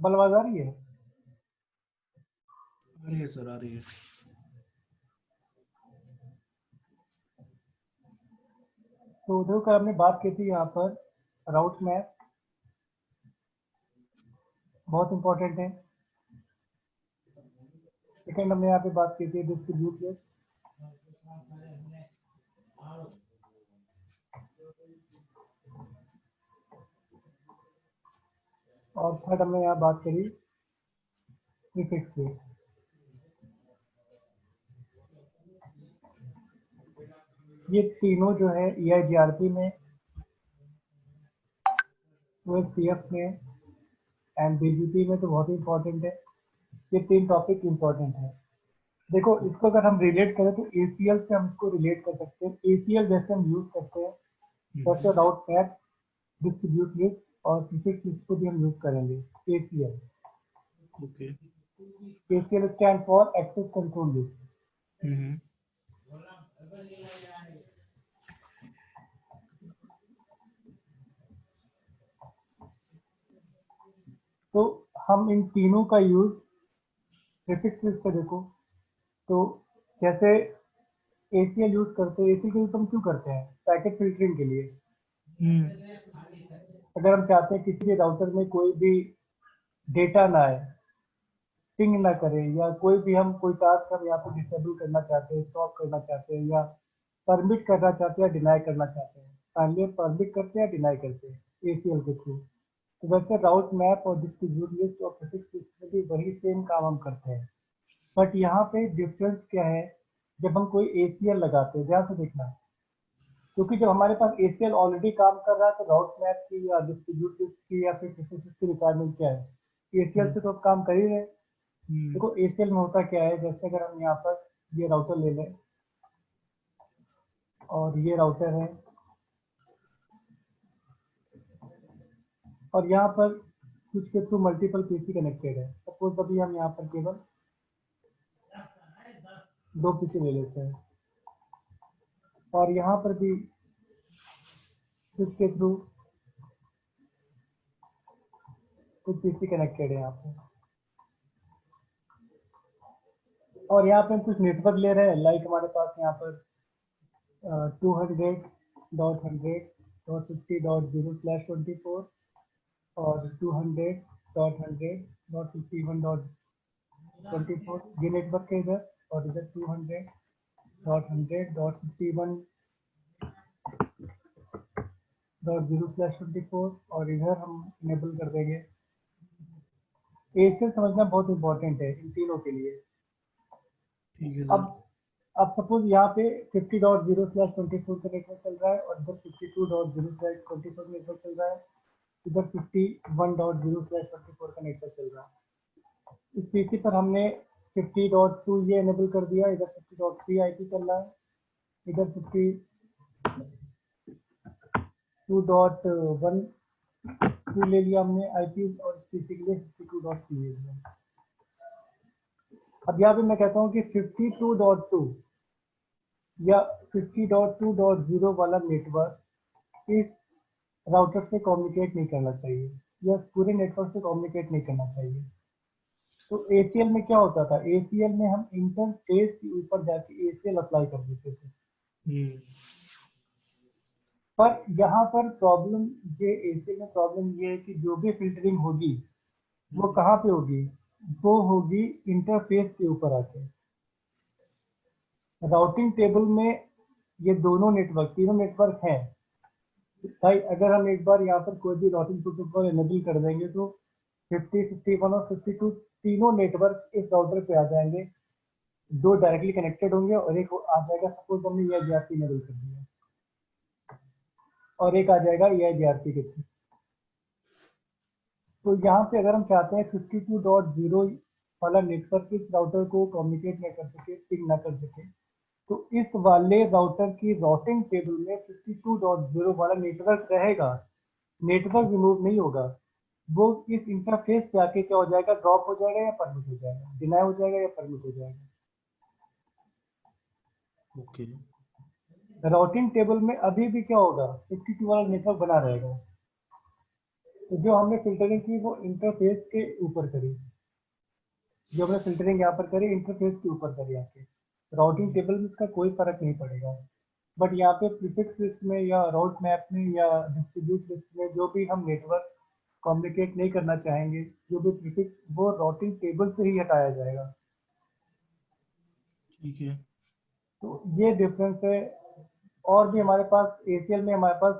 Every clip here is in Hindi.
बल आवाज आ रही है? आ रही है सर, आ रही है। तो उधर का हमने बात की थी यहाँ पर राउट मैप, बहुत इंपॉर्टेंट है। सेकंड हमने यहाँ पे बात की थी डिस्ट्रीब्यूट लिस्ट, और थर्ड हमने यहाँ बात करी प्रीफिक्स लिस्ट। ये तीनों जो है EIGRP में, OSPF में एंड BGP में तो बहुत ही इंपॉर्टेंट है। ये तीन टॉपिक इंपॉर्टेंट है। देखो, इसको अगर हम रिलेट करें तो ACL से हम इसको रिलेट कर सकते हैं। ACL जैसे हम यूज करते हैं वैसे राउट मैप, डिस्ट्रीब्यूट लिस्ट और प्रीफिक्स लिस्ट को भी हम यूज करेंगे। ACL, okay. ACL stand for access control list. Hmm. तो हम इन तीनों का यूज प्रीफिक्स लिस्ट से देखो तो जैसे ACL यूज करते हैं, ACL का यूज हम क्यों करते हैं? पैकेट फिल्टरिंग के लिए। हम्म। अगर हम चाहते हैं किसी भी राउटर में कोई भी डेटा ना आए, पिंग ना करे, या कोई भी हम कोई टास्क हम यहाँ पे डिसेबल करना चाहते हैं, स्टॉप करना चाहते हैं, या परमिट करना चाहते हैं या डिनाई करना चाहते हैं, पहले परमिट करते हैं या डिनाई करते हैं ACL के थ्रू। तो वैसे राउट मैप और डिस्ट्रीब्यूट लिस्ट और प्रीफिक्स लिस्ट में भी वही सेम काम हम करते हैं। बट यहाँ पे डिफरेंस क्या है? जब हम कोई ACL लगाते हैं, ध्यान से देखना, क्योंकि जब हमारे पास ACL ऑलरेडी काम कर रहा है तो राउट मैप की या डिस्ट्रीब्यूट लिस्ट की या फिर प्रीफिक्स लिस्ट की रिक्वायरमेंट क्या है? ACL से तो अब काम कर ही रहे हैं। हम्म। देखो ACL में होता क्या है, जैसे अगर हम यहाँ पर ये राउटर ले लें और ये राउटर है, और यहाँ पर स्विच के थ्रू मल्टीपल PC कनेक्टेड है। सपोज अभी हम यहाँ पर केवल 2 PC ले लेते हैं, और यहाँ पर भी स्विच के थ्रू कुछ PC कनेक्टेड है यहाँ पे, और यहाँ पे हम कुछ नेटवर्क ले रहे हैं, लाइक हमारे पास यहाँ पर 200.100.50.0/24 और 200.100.51.24, ये नेटवर्क है इधर, और इधर 200.100.51.0/24, और इधर हम इनेबल कर देंगे। ACL समझना बहुत इंपॉर्टेंट है इन तीनों के लिए। ठीक है अब सर। अब सपोज यहाँ पे 50.0/24 का नेटवर्क चल रहा है, और इधर 52.0/24 का नेटवर्क चल रहा है, इधर 51.0/24 का नेटवर्क चल रहा है। इस PC पर हमने 50.2 ये एनेबल कर दिया, इधर 50.3 IP चल रहा है, इधर 52.1 ले लिया हमने IP, और इस PC के लिए 52.3 ले लिया। अब यहाँ पे मैं कहता हूँ कि 52.2 या 50.2.0 वाला नेटवर्क इस राउटर से कम्युनिकेट नहीं करना चाहिए, या पूरे नेटवर्क से कम्युनिकेट नहीं करना चाहिए। तो ACL में क्या होता था? ACL में हम इंटरफेस के ऊपर जाके ACL अप्लाई कर देते थे। हम्म। पर यहाँ पर प्रॉब्लम, ये ACL में प्रॉब्लम ये है कि जो भी फिल्टरिंग होगी वो हम्म। कहाँ पे होगी? वो होगी इंटरफेस के ऊपर आके। राउटिंग टेबल में ये दोनों नेटवर्क, तीनों नेटवर्क हैं भाई। अगर हम एक बार यहाँ पर कोई भी राउटिंग प्रोटोकॉल इनेबल कर देंगे तो 50, 51 और 52 तीनों नेटवर्क इस राउटर पे आ जाएंगे। दो डायरेक्टली कनेक्टेड होंगे और एक आ जाएगा, सपोज हमने EIGRP इनेबल कर दिया, और एक आ जाएगा EIGRP के थ्रू। तो यहाँ पे अगर हम चाहते हैं 52.0 वाला नेटवर्क इस राउटर को कम्युनिकेट न कर सके, पिंग ना कर सके, तो इस वाले राउटर की राउटिंग टेबल में 52.0 वाला नेटवर्क रहेगा, नेटवर्क रिमूव नहीं होगा। वो इस इंटरफेस पे आके क्या हो जाएगा? ड्रॉप हो जाएगा या परमिट हो जाएगा, डिनाई हो जाएगा या परमिट हो जाएगा। ओके। राउटिंग टेबल में अभी भी क्या होगा? 52 वाला नेटवर्क बना रहेगा। तो जो हमने फिल्टरिंग की वो इंटरफेस के ऊपर करी, जो हमने फिल्टरिंग यहाँ पर करी इंटरफेस के ऊपर करी आके, राउटिंग टेबल में इसका कोई फर्क नहीं पड़ेगा। बट यहाँ पे प्रीफिक्स लिस्ट में या राउट मैप में या डिस्ट्रीब्यूट लिस्ट में जो भी हम नेटवर्क कम्युनिकेट नहीं करना चाहेंगे, जो भी प्रीफिक्स वो राउटिंग टेबल से ही हटाया जाएगा। ठीक है। तो ये डिफरेंस है। और भी हमारे पास ACL में हमारे पास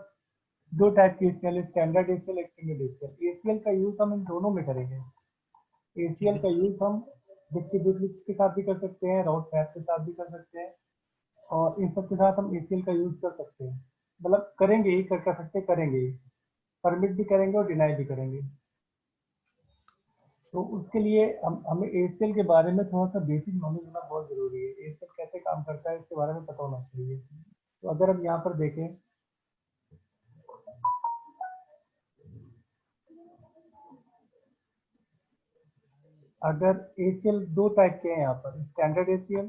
दो टाइप की ACL, standard ACL, extended ACL। ACL का यूज हम इन दोनों में करेंगे। ठीक ACL है। का यूज हम डिस्ट्रीब्यूट लिस्ट के साथ भी कर सकते हैं, राउट मैप के साथ भी कर सकते हैं, और इन सब के साथ हम ACL का यूज कर सकते हैं। मतलब करेंगे ही, कर सकते करेंगे ही, परमिट भी करेंगे और डिनाई भी करेंगे। तो उसके लिए हमें ACL के बारे में थोड़ा सा बेसिक नॉलेज होना बहुत ज़रूरी है। ACL कैसे काम करता है इसके बारे में पता होना चाहिए। तो अगर हम यहाँ पर देखें, अगर ACL दो टाइप के हैं यहाँ पर, स्टैंडर्ड ACL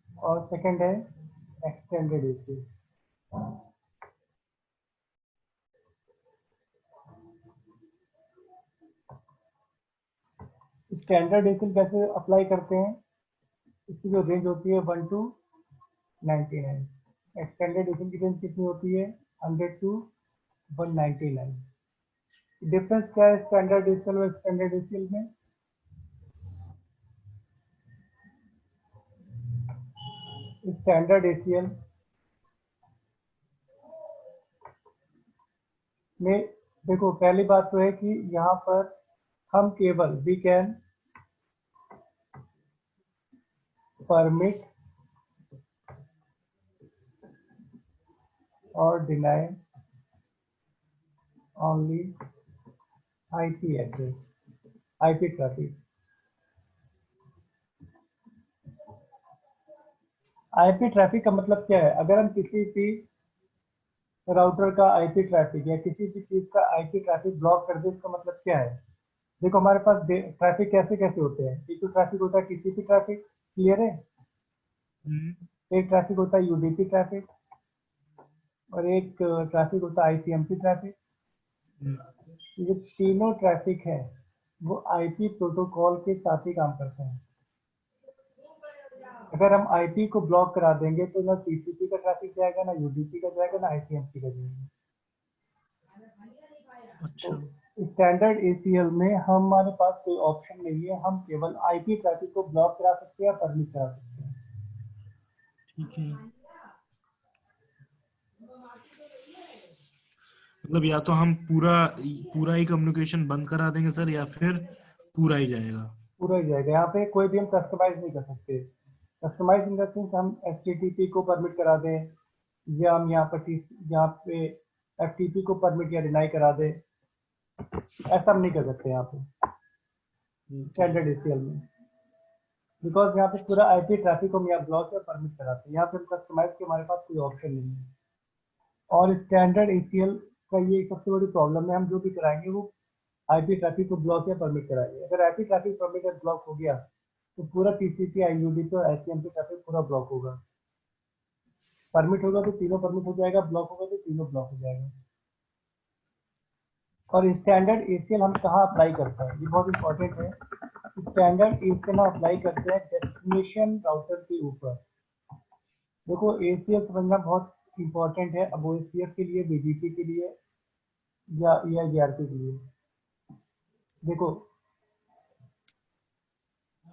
और सेकंड है एक्सटेंडेड ACL। स्टैंडर्ड ACL कैसे अप्लाई करते हैं, इसकी जो रेंज होती है 1 to 99। एक्सटेंडेड ACL की रेंज कितनी होती है, 100 to 199। डिफरेंस क्या है स्टैंडर्ड ACL और एक्सटेंडेड ACL में? स्टैंडर्ड ACL में देखो, पहली बात तो है कि यहाँ पर हम केवल वी कैन परमिट और deny only IP address, IP traffic. IP traffic का मतलब क्या है? अगर हम किसी भी राउटर का IP ट्रैफिक या किसी भी चीज का IP ट्रैफिक ब्लॉक कर दे, इसका मतलब क्या है? देखो हमारे पास ट्रैफिक कैसे कैसे होते हैं। एक तो ट्रैफिक होता है TCP ट्रैफिक, क्लियर है? हम्म। एक ट्रैफिक होता है UDP ट्रैफिक, और एक ट्रैफिक होता है ICMP ट्रैफिक। हम्म। ये तीनों ट्रैफिक है वो IP प्रोटोकॉल के साथ ही काम करते हैं। अगर हम IP को ब्लॉक करा देंगे तो ना TCP का ट्रैफिक जाएगा, ना UDP का जाएगा, ना ICMP का जाएगा। तो अच्छा। स्टैंडर्ड ACL में हमारे पास कोई ऑप्शन नहीं है, हम केवल IP ट्रैफिक को ब्लॉक करा सकते हैं, परमिट करा सकते हैं। ठीक है। मतलब या तो हम पूरा पूरा ही कम्युनिकेशन बंद करा देंगे सर, या फिर पूरा ही जाएगा। पूरा ही जाएगा। यहाँ पे कोई भी हम कस्टमाइज नहीं कर सकते। कस्टमाइज इन द सेंस हम HTTP को परमिट करा दें, या हम यहाँ पे FTP को परमिट या डिनाई करा दें, ऐसा हम नहीं कर सकते यहाँ पे ओके। स्टैंडर्ड ACL में। बिकॉज यहाँ पे पूरा IP ट्रैफिक को हम यहाँ ब्लॉक या परमिट कराते हैं। यहाँ पे हम कस्टमाइज के हमारे पास कोई ऑप्शन नहीं है। और स्टैंडर्ड ACL का ये सबसे बड़ी प्रॉब्लम है, हम जो भी कराएंगे वो IP ट्रैफिक को ब्लॉक या परमिट कराएंगे। अगर IP ट्रैफिक परमिट या ब्लॉक हो गया तो पूरा TCP, IUDP और ICMP ट्रैफिक पूरा ब्लॉक होगा। परमिट होगा तो तीनों परमिट हो जाएगा, ब्लॉक होगा तो तीनों ब्लॉक हो जाएगा। और स्टैंडर्ड ACL हम कहाँ अप्लाई करते हैं, ये बहुत इंपॉर्टेंट है। स्टैंडर्ड ACL हम अप्लाई करते हैं डेस्टिनेशन राउटर के ऊपर। देखो ACL समझना बहुत इंपॉर्टेंट है, अब OSPF के लिए, BGP के लिए, या EIGRP के लिए। देखो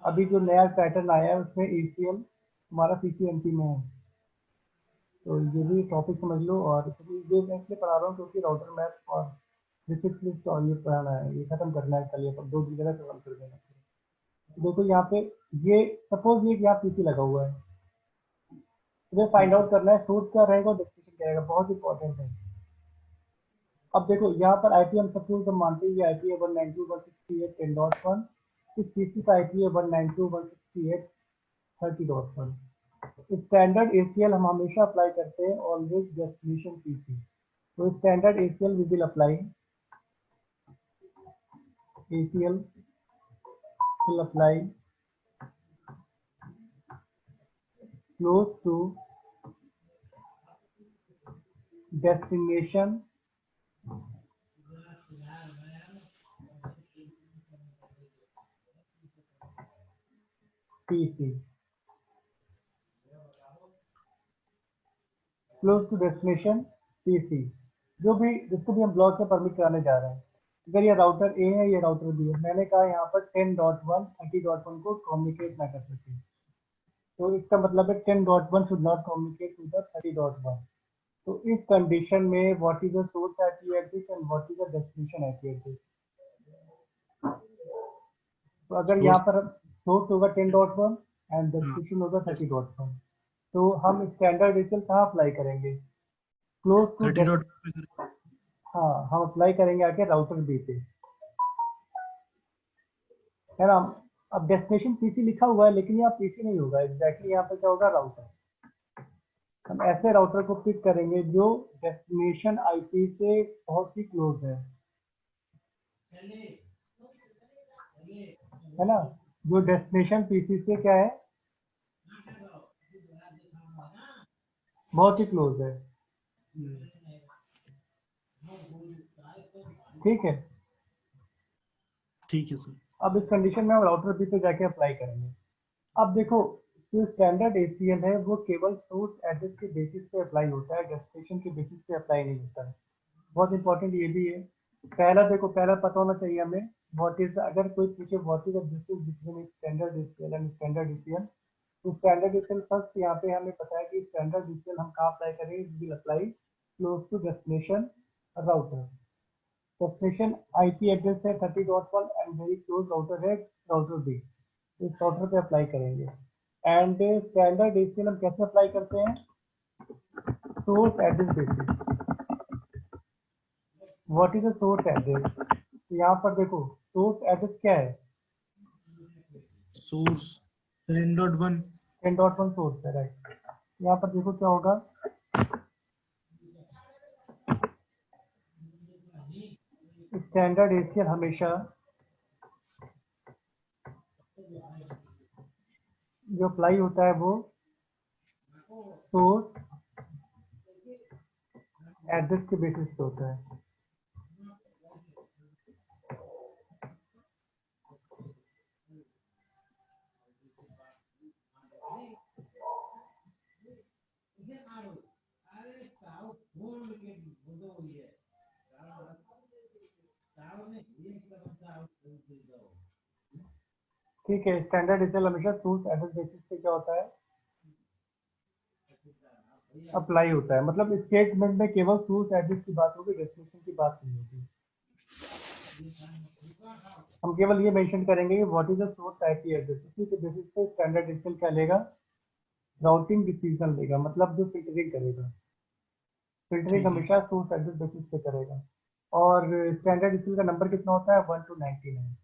अभी जो नया पैटर्न आया है उसमें ACL हमारा CCNP में है। तो ये भी टॉपिक समझ लो। और ये मैं इसलिए पढ़ा रहा हूँ क्योंकि राउटर मैप और प्रीफिक्स लिस्ट और ये पढ़ाना है, ये खत्म करना है कल, ये 2 दिन खत्म कर देना। देखो यहाँ पे, ये सपोज ये यहाँ PC लगा हुआ है, मुझे फाइंड ठीक है। आउट करना है सोर्स क्या रहेगा और डेस्टिनेशन क्या रहेगा, बहुत इंपॉर्टेंट है। अब देखो यहाँ पर IP हम सपोज हम मानते हैं ये IP है 192.168.10.1, इस PC का IP है 192.168.30.1। स्टैंडर्ड ACL हम हमेशा अप्लाई करते हैं ऑलवेज डेस्टिनेशन PC। तो standard ACL we will apply, ACL will apply close to destination PC, close to destination PC, जो भी जिसको भी हम ब्लॉक से परमिट कराने जा रहे हैं। अगर ये राउटर ए है, ये राउटर बी है, मैंने कहा यहाँ पर 10.1 30.1 को कम्युनिकेट ना कर सके, तो इसका मतलब है 10.1 should not communicate to the 30.1। तो इस कंडीशन में what is the source IP address and what is the destination IP address. तो अगर यहाँ सोर्स, पर सोर्स होगा 10.1 एंड हाँ, डेस्टिनेशन होगा 30.1, तो हम स्टैंडर्ड डिजिटल कहाँ अप्लाई करेंगे? क्लोज टू 30 डॉट पे करें। हाँ, हम अप्लाई करेंगे आके राउटर बी पे, है ना। अब डेस्टिनेशन पीसी लिखा हुआ है, लेकिन यहाँ पीसी नहीं होगा, एग्जैक्टली यहाँ पे क्या होगा, राउटर। हम ऐसे राउटर को पिक करेंगे जो डेस्टिनेशन आईपी से बहुत ही क्लोज है ना, जो डेस्टिनेशन पीसी से क्या है, बहुत ही क्लोज है। ठीक है। ठीक है सर। अब इस कंडीशन में हम राउटर बी पे जाके अप्लाई करेंगे। अब देखो, जो स्टैंडर्ड एसीएल है वो केवल सोर्स एड्रेस के बेसिस पे अप्लाई होता है, डेस्टिनेशन के बेसिस पे अप्लाई नहीं होता है। बहुत इंपॉर्टेंट ये भी है। पहला देखो, पहला पता होना चाहिए हमें व्हाट इज, अगर कोई पूछे what is the difference between standard ACL and standard ACL, तो स्टैंडर्ड एसीएल फर्स्ट यहाँ पे हमें पता है कि स्टैंडर्ड एसीएल हम कहाँ अप्लाई करेंगे, will apply close to destination router. Destination IP address है 30.1 एंड वेरी क्लोज राउटर है राउटर बी, इस राउटर पे अप्लाई करेंगे। एंड स्टैंडर्ड एसीएल हम कैसे अप्लाई करते हैं? Source address basis. What is the source address? तो यहाँ पर देखो, सोर्स एड्रेस क्या है? सोर्स 10.1। 10.1 सोर्स है, राइट। यहाँ पर देखो क्या होगा, स्टैंडर्ड एसीएल हमेशा जो अप्लाई होता है वो सोर्स एड्रेस के बेसिस पे होता है। ठीक है, स्टैंडर्ड एसीएल हमेशा सोर्स एड्रेस बेसिस पे क्या होता है, अप्लाई होता है। मतलब स्टेटमेंट में केवल सोर्स एड्रेस की बात होगी, डेस्टिनेशन की बात नहीं होगी। हम केवल ये मेंशन करेंगे कि what is the source IP address, उसी के बेसिस पे स्टैंडर्ड एसीएल क्या लेगा, राउटिंग डिसीजन लेगा, मतलब जो फिल्टरिंग करेगा। फिल्टरिंग ठीक है। हमेशा सोर्स एड्रेस बेसिस पे करेगा। और स्टैंडर्ड एसीएल का नंबर कितना होता है, 1 to 99।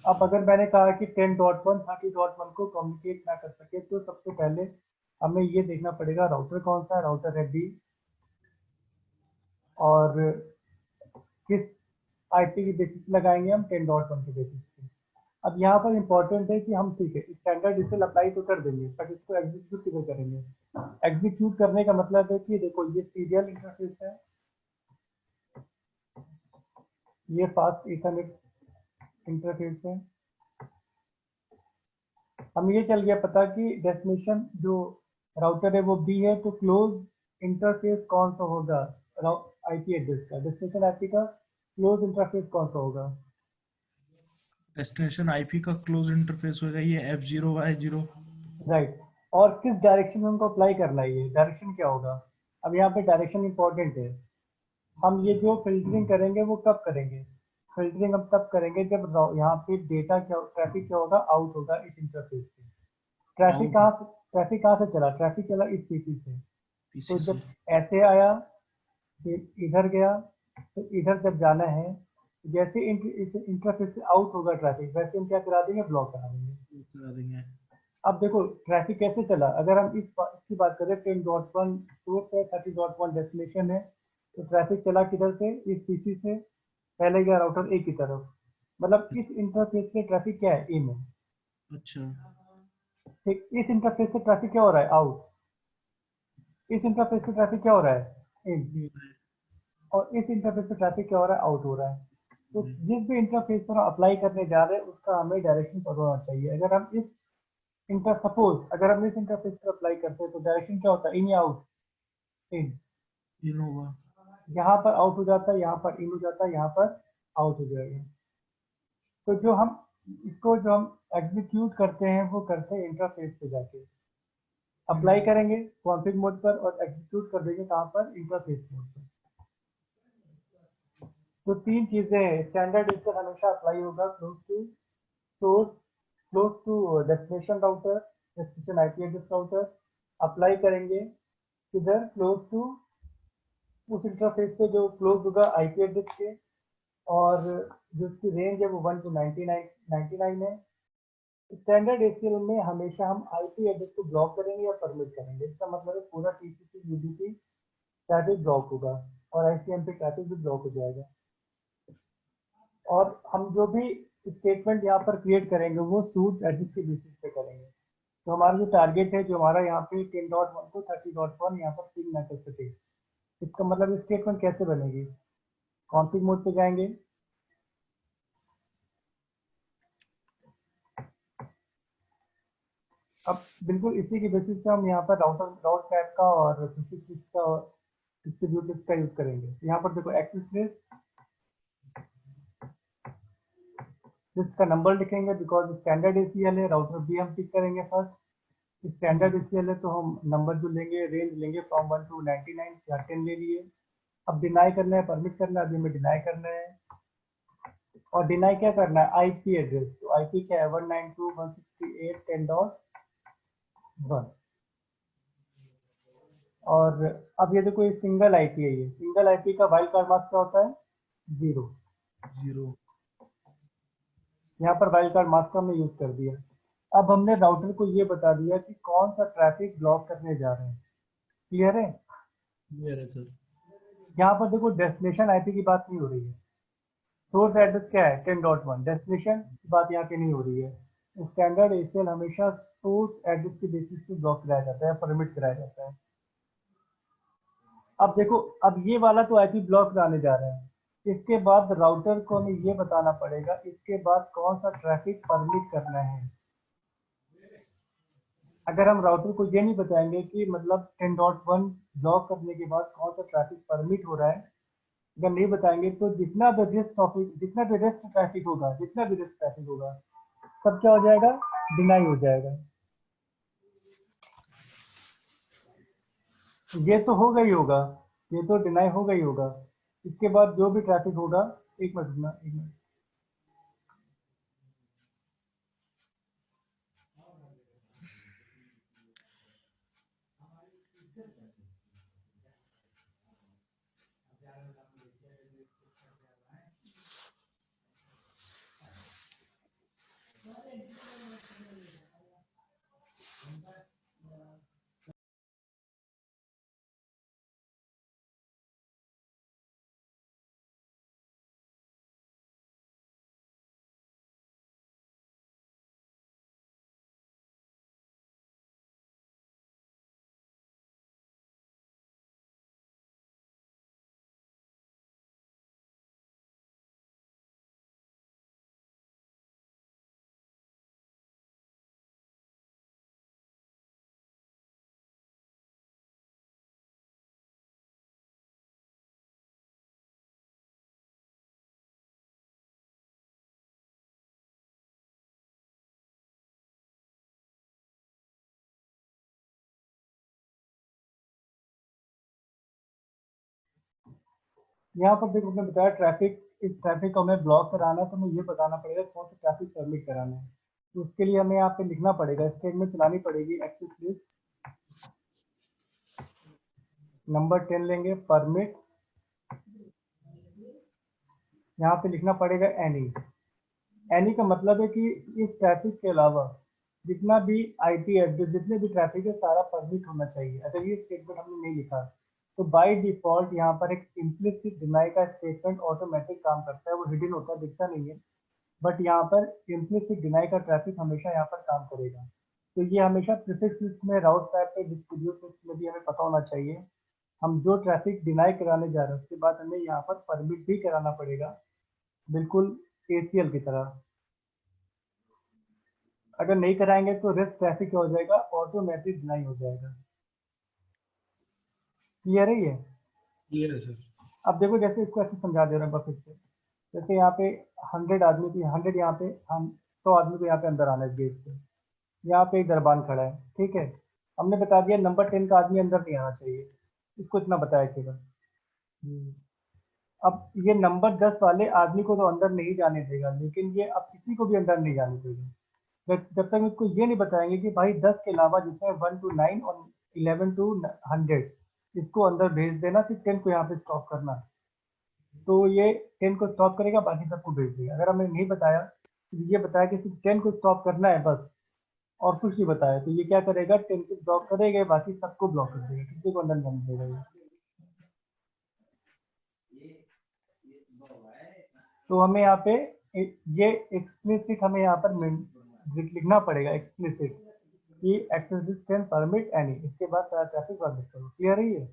अब अगर मैंने कहा कि 10.1 30.1 को कम्युनिकेट ना कर सके, तो सबसे पहले हमें ये देखना पड़ेगा राउटर कौन सा है, राउटर है बी, और किस आईपी की बेसिस पे लगाएंगे हम, 10.1 के बेसिस पे। अब यहाँ पर इंपॉर्टेंट है कि हम, ठीक है, स्टैंडर्ड डिसेल अप्लाई तो कर देंगे, बट इसको एग्जीक्यूट किधर करेंगे? एग्जीक्यूट करने का मतलब है कि देखो, ये सीरियल इंटरफेस है, ये फास्ट ईथरनेट इंटरफेस है। हम ये चल गया पता कि डेस्टिनेशन जो राउटर है वो बी है, तो क्लोज इंटरफेस कौन सा होगा आईपी एड्रेस का, डेस्टिनेशन आईपी का क्लोज इंटरफेस कौन सा होगा? डेस्टिनेशन आईपी का क्लोज इंटरफेस होगा ये F0Y0। राइट। और किस डायरेक्शन में हमको अप्लाई करना है, ये डायरेक्शन क्या होगा? अब यहाँ पे डायरेक्शन इंपॉर्टेंट है। हम ये जो फिल्टरिंग करेंगे वो कब करेंगे? फिल्टरिंग हम तब करेंगे जब यहाँ पे डेटा क्या, ट्रैफिक क्या होगा, आउट होगा इस इंटरफेस से। आउट हो ट्रैफिक कहाँ से चला? ट्रैफिक चला इस पीसी से। तो पीसी से। जब ऐसे आया, फिर इधर गया, तो इधर जब जाना है, जैसे इस इंटरफेस से आउट होगा ट्रैफिक, वैसे हम क्या करा देंगे, ब्लॉक करा देंगे। करा देंगे। अब देखो ट्रैफिक कैसे चला, अगर हम इसकी बात करें, 10.1 सोर्स है, 30.1 डेस्टिनेशन है, तो ट्रैफिक चला किधर से, इस पीसी से, पहले गया राउटर ए की तरफ, मतलब इस इंटरफेस से ट्रैफिक क्या है, ए में। अच्छा। ठीक, इस इंटरफेस से ट्रैफिक क्या हो रहा है, आउट। इस इंटरफेस पे ट्रैफिक क्या हो रहा है, इन, और इस इंटरफेस पे ट्रैफिक क्या हो रहा है, आउट हो रहा है। तो जिस भी इंटरफेस पर हम अप्लाई करने जा रहे हैं उसका हमें डायरेक्शन पता होना चाहिए। अगर हम इस अगर हम इस इंटरफेस पर अप्लाई करते हैं तो डायरेक्शन क्या होता है, इन या आउट, इन। इनोवा। यहाँ पर आउट हो जाता है, यहाँ पर इन हो जाता है, यहाँ पर आउट हो जाएगा। तो जो हम एग्जीक्यूट करते हैं वो करते हैं इंटरफेस पे जाके, अप्लाई करेंगे कॉन्फ़िग मोड पर और एग्जीक्यूट कर देंगे कहाँ पर, इंटरफेस मोड पर। तो तीन चीजें हैं, स्टैंडर्ड इससे हमेशा अप्लाई होगा close to source, close to destination router, destination IP address router, apply करेंगे किधर, क्लोज टू उस इंटरफेस पे जो क्लोज होगा आईपी एड्रेस के, और जो उसकी रेंज है वो 1 to 99 है। स्टैंडर्ड एसीएल में हमेशा हम आईपी एड्रेस को ब्लॉक करेंगे या परमिट करेंगे, इसका मतलब है पूरा टीसीपी यूडीपी ट्रैफिक ब्लॉक होगा और आईसीएमपी ट्रैफिक भी ब्लॉक हो जाएगा। और हम जो भी स्टेटमेंट यहाँ पर क्रिएट करेंगे वो सूट एड्रेस के बेसिस पे करेंगे। तो हमारा जो टारगेट है, जो हमारा यहाँ पे 10.1 को 30.1 यहाँ पर पिंग ना कर सके, इसका मतलब स्टेटमेंट कैसे बनेगी, कॉन्फिग मोड पे जाएंगे, अब बिल्कुल इसी के बेसिस पे हम यहाँ पर राउट मैप का और प्रीफिक्स का और डिस्ट्रीब्यूटिव का यूज करेंगे। यहाँ पर देखो एक्सेस लिस्ट, लिस्ट का नंबर लिखेंगे बिकॉज स्टैंडर्ड एसीएल है, राउटर भी हम पिक करेंगे फर्स्ट। स्टैंडर्ड एसीएल है तो हम नंबर जो लेंगे, रेंज लेंगे फ्रॉम 1 to 99 या 10 ले लिए। अब डिनाई करना है, परमिट करना है, अभी हमें डिनाई करना है। और डिनाई क्या करना है, आईपी एड्रेस, तो आईपी क्या है 192.168.10.1। और अब ये देखो ये सिंगल आईपी है, ये सिंगल आईपी का वाइल्ड कार्ड मास्क क्या होता है, 0। यहाँ पर वाइल्ड कार्ड मास्क हमने यूज कर दिया। अब हमने राउटर को ये बता दिया कि कौन सा ट्रैफिक ब्लॉक करने जा रहे हैं, क्लियर है। क्लियर है सर। यहाँ पर देखो डेस्टिनेशन आईपी की बात नहीं हो रही है, सोर्स एड्रेस क्या है 10.1, डेस्टिनेशन की बात यहाँ पे नहीं हो रही है। स्टैंडर्ड एसीएल हमेशा सोर्स एड्रेस के बेसिस पे ब्लॉक कराया जाता है, परमिट कराया जाता है। अब देखो, अब ये वाला तो आईपी ब्लॉक कराने जा रहे हैं, इसके बाद राउटर को हमें ये बताना पड़ेगा इसके बाद कौन सा ट्रैफिक परमिट करना है। अगर हम राउटर को ये नहीं बताएंगे कि मतलब 10.1 ब्लॉक करने के बाद कौन सा ट्रैफिक परमिट हो रहा है, अगर नहीं बताएंगे तो जितना भी रेस्ट ट्रैफिक होगा, सब क्या हो जाएगा, डिनाई हो जाएगा। ये तो होगा ही होगा, ये तो डिनाई होगा ही होगा। इसके बाद जो भी ट्रैफिक होगा, एक मिनट रुकना, एक मिनट। यहाँ पर देखो मैंने बताया ट्रैफिक, इस ट्रैफिक को हमें ब्लॉक कराना है तो हमें ये बताना पड़ेगा कौन सा ट्रैफिक परमिट कराना है। तो उसके लिए हमें यहाँ पे लिखना पड़ेगा, स्टेटमेंट चलानी पड़ेगी, एक्सेस लिस्ट नंबर 10 लेंगे, परमिट, यहाँ पे लिखना पड़ेगा एनी का मतलब है कि इस ट्रैफिक के अलावा जितना भी आईपी एड्रेस, जितने भी ट्रैफिक है सारा परमिट होना चाहिए। अगर ये स्टेटमेंट हमने नहीं लिखा तो बाय डिफॉल्ट यहाँ पर एक इम्प्लिसिट डिनाई का स्टेटमेंट ऑटोमेटिक काम करता है, वो हिडन होता है, दिखता नहीं है, बट यहाँ पर इम्प्लिसिट डिनाई का ट्रैफिक हमेशा यहाँ पर काम करेगा। तो ये हमेशा प्रीफिक्स लिस्ट में, राउट मैप पे, डिस्ट्रीब्यूट लिस्ट में भी हमें पता होना चाहिए। हम जो ट्रैफिक डिनाई कराने जा रहे हैं उसके बाद हमें यहाँ पर परमिट भी कराना पड़ेगा, बिल्कुल ACL की तरह। अगर नहीं कराएंगे तो रिस्क ट्रैफिक हो जाएगा, ऑटोमेटिक डिनाई हो जाएगा। क्लियर है ये? क्लियर है सर। अब देखो, जैसे इसको ऐसे समझा दे रहे हैं बस इससे, जैसे यहाँ पे 100 आदमी की 100 यहाँ पे हम 100 आदमी को यहाँ पे अंदर आना है गेट से। यहाँ पे एक दरबान खड़ा है, ठीक है। हमने बता दिया नंबर 10 का आदमी अंदर नहीं आना चाहिए, इसको इतना बताया केवल। अब ये नंबर 10 वाले आदमी को तो अंदर नहीं जाने देगा, लेकिन ये अब किसी को भी अंदर नहीं जाने देगा जब तक इसको ये नहीं बताएंगे कि भाई 10 के अलावा जिसमें 1 to 9 और 11 to 100 इसको अंदर भेज देना, फिर 10 को यहाँ पे स्टॉप करना। तो ये 10 को स्टॉप करेगा, बाकी सबको भेज देगा। अगर हमने नहीं बताया, ये बताया कि सिर्फ 10 को स्टॉप करना है बस, और कुछ नहीं बताया, तो ये क्या करेगा, 10 को ब्लॉक करेगा, बाकी सबको ब्लॉक कर देगा, किसी को अंदर नहीं जाने देगा ये। तो हमें यहाँ पे ये एक्सप्लिसिट हमें यहाँ पर लिखना पड़ेगा, एक्सप्लिसिट कि access this can permit any, इसके बाद सारा ट्रैफिक परमिट करो। क्लियर है ये?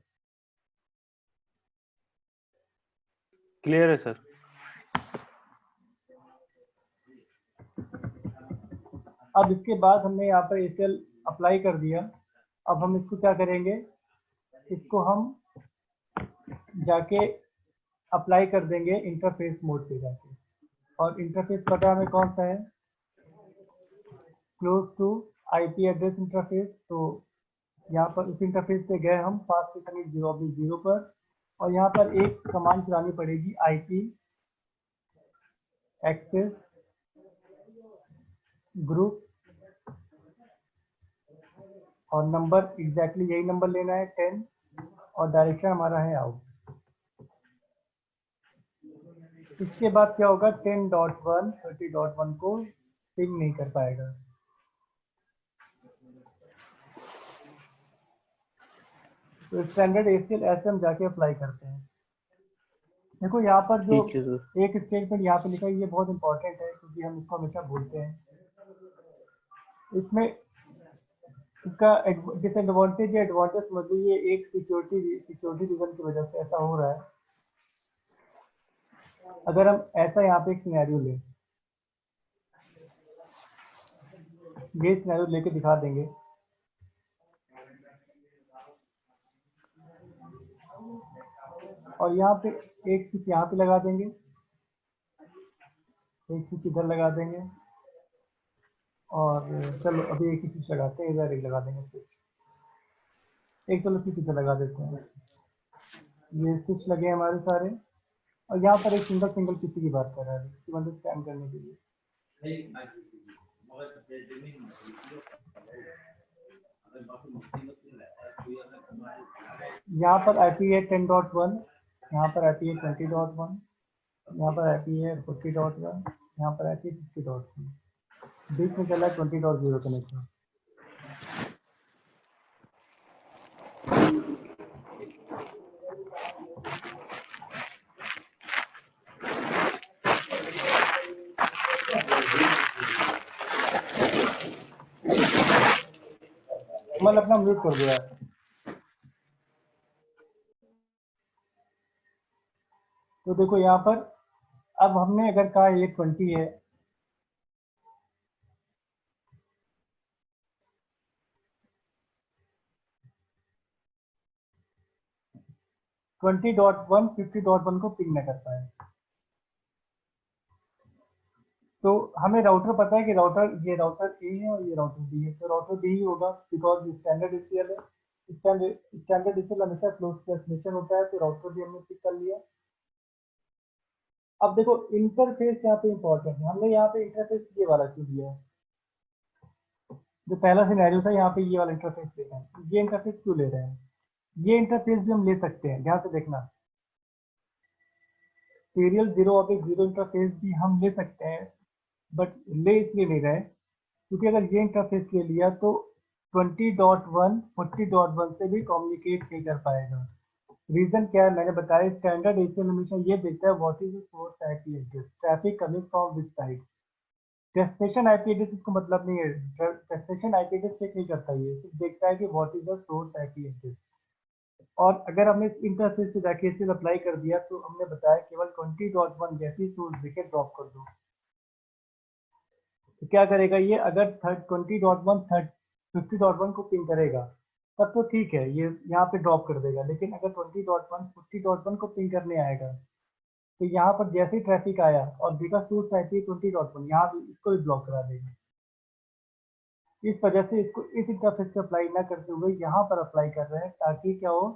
क्लियर है सर। अब इसके बाद हमने यहाँ पर ACL अप्लाई कर दिया। अब हम इसको क्या करेंगे, इसको हम जाके अप्लाई कर देंगे इंटरफेस मोड पे जाके। और इंटरफेस पता हमें कौन सा है, close to IP address interface. तो यहाँ पर उस इंटरफेस पे गए हम, फास्ट कनेक्ट 0/0 पर, और यहाँ पर एक कमांड चलानी पड़ेगी, IP एक्सेस ग्रुप, और नंबर एग्जैक्टली यही नंबर लेना है 10, और डायरेक्शन हमारा है आउट। इसके बाद क्या होगा, 10.1 30.1 को पिंग नहीं कर पाएगा। तो स्टैंडर्ड ACL ऐसे हम जाके अप्लाई करते हैं। देखो यहाँ पर जो ठीक है सर। एक स्टेटमेंट यहाँ पे लिखा है, ये बहुत इंपॉर्टेंट है क्योंकि हम इसको हमेशा भूलते हैं। इसमें इसका डिसएडवांटेज या एडवांटेज समझ लीजिए, एक सिक्योरिटी रीजन की वजह से ऐसा हो रहा है। अगर हम ऐसा यहाँ पे एक सिनेरियो लें, ये सिनेरियो लेके दिखा देंगे। और यहाँ पे एक स्विच यहाँ पे लगा देंगे, एक स्विच इधर लगा देंगे, और चलो अभी एक ही स्विच लगाते हैं, इधर एक लगा देंगे स्विच। एक चलो स्विच इधर लगा देते हैं। ये स्विच लगे हमारे सारे, और यहाँ पर एक सिंगल पीसी की बात कर रहा है, इसकी मतलब स्कैन करने के लिए। यहाँ पर IP है 10.1, यहाँ पर IP है 20.1, यहाँ पर IP है 40.1, यहाँ पर IP है 50.1, बीच में चला है 20.0 कनेक्शन। कमल अपना म्यूट कर दिया है। तो देखो यहाँ पर, अब हमने अगर कहा ये 20 है, $20.1 $50.1 को पिंग न कर पाए। तो हमें राउटर पता है कि ये राउटर A है और ये राउटर B है, तो राउटर B ही होगा, बिकॉज स्टैंडर्ड ACL है। स्टैंडर्ड ACL हमेशा क्लोज डेस्टिनेशन होता है, तो राउटर भी हमने पिक कर लिया। अब देखो इंटरफेस यहाँ पे इंपॉर्टेंट है। हमने यहाँ पे इंटरफेस ये वाला क्यों दिया है, जो पहला सिनेरियो था यहाँ पे ये वाला इंटरफेस लेना है, ये इंटरफेस क्यों ले रहे हैं? ये इंटरफेस भी हम ले सकते हैं, ध्यान से देखना। सीरियल 0/0 इंटरफेस भी हम ले सकते हैं, बट ले इसलिए ले रहे हैं क्योंकि अगर ये इंटरफेस ले लिया तो 20.1 40.1 से भी कम्युनिकेट नहीं कर पाएगा। रीजन क्या है, मैंने बताया, स्टैंडर्ड ACL हमेशा ये देखता है what is the source IP address, traffic coming from which side. Destination IP address इसको मतलब नहीं है, डेस्टिनेशन आईपी एड्रेस चेक नहीं करता, ये सिर्फ देखता है कि what is the source IP address. और अगर हमने इस इंटरफेस पे जाके इसे अप्लाई कर दिया तो हमने बताया केवल 20.1 जैसी सोर्स देके ड्रॉप कर दो। तो क्या करेगा ये, अगर 20.1 50.1 को पिंग करेगा तब तो ठीक है, ये यहाँ पे ड्रॉप कर देगा। लेकिन अगर 20.1 50.1 को पिंग करने आएगा तो यहाँ पर जैसे ही ट्रैफिक आया और डेटा सोर्स आईपी 20.1, यहाँ भी इसको भी ब्लॉक करा देगा। इस वजह से इसको इस इंटरफेस से अप्लाई ना करते हुए यहाँ पर अप्लाई कर रहे हैं, ताकि क्या हो,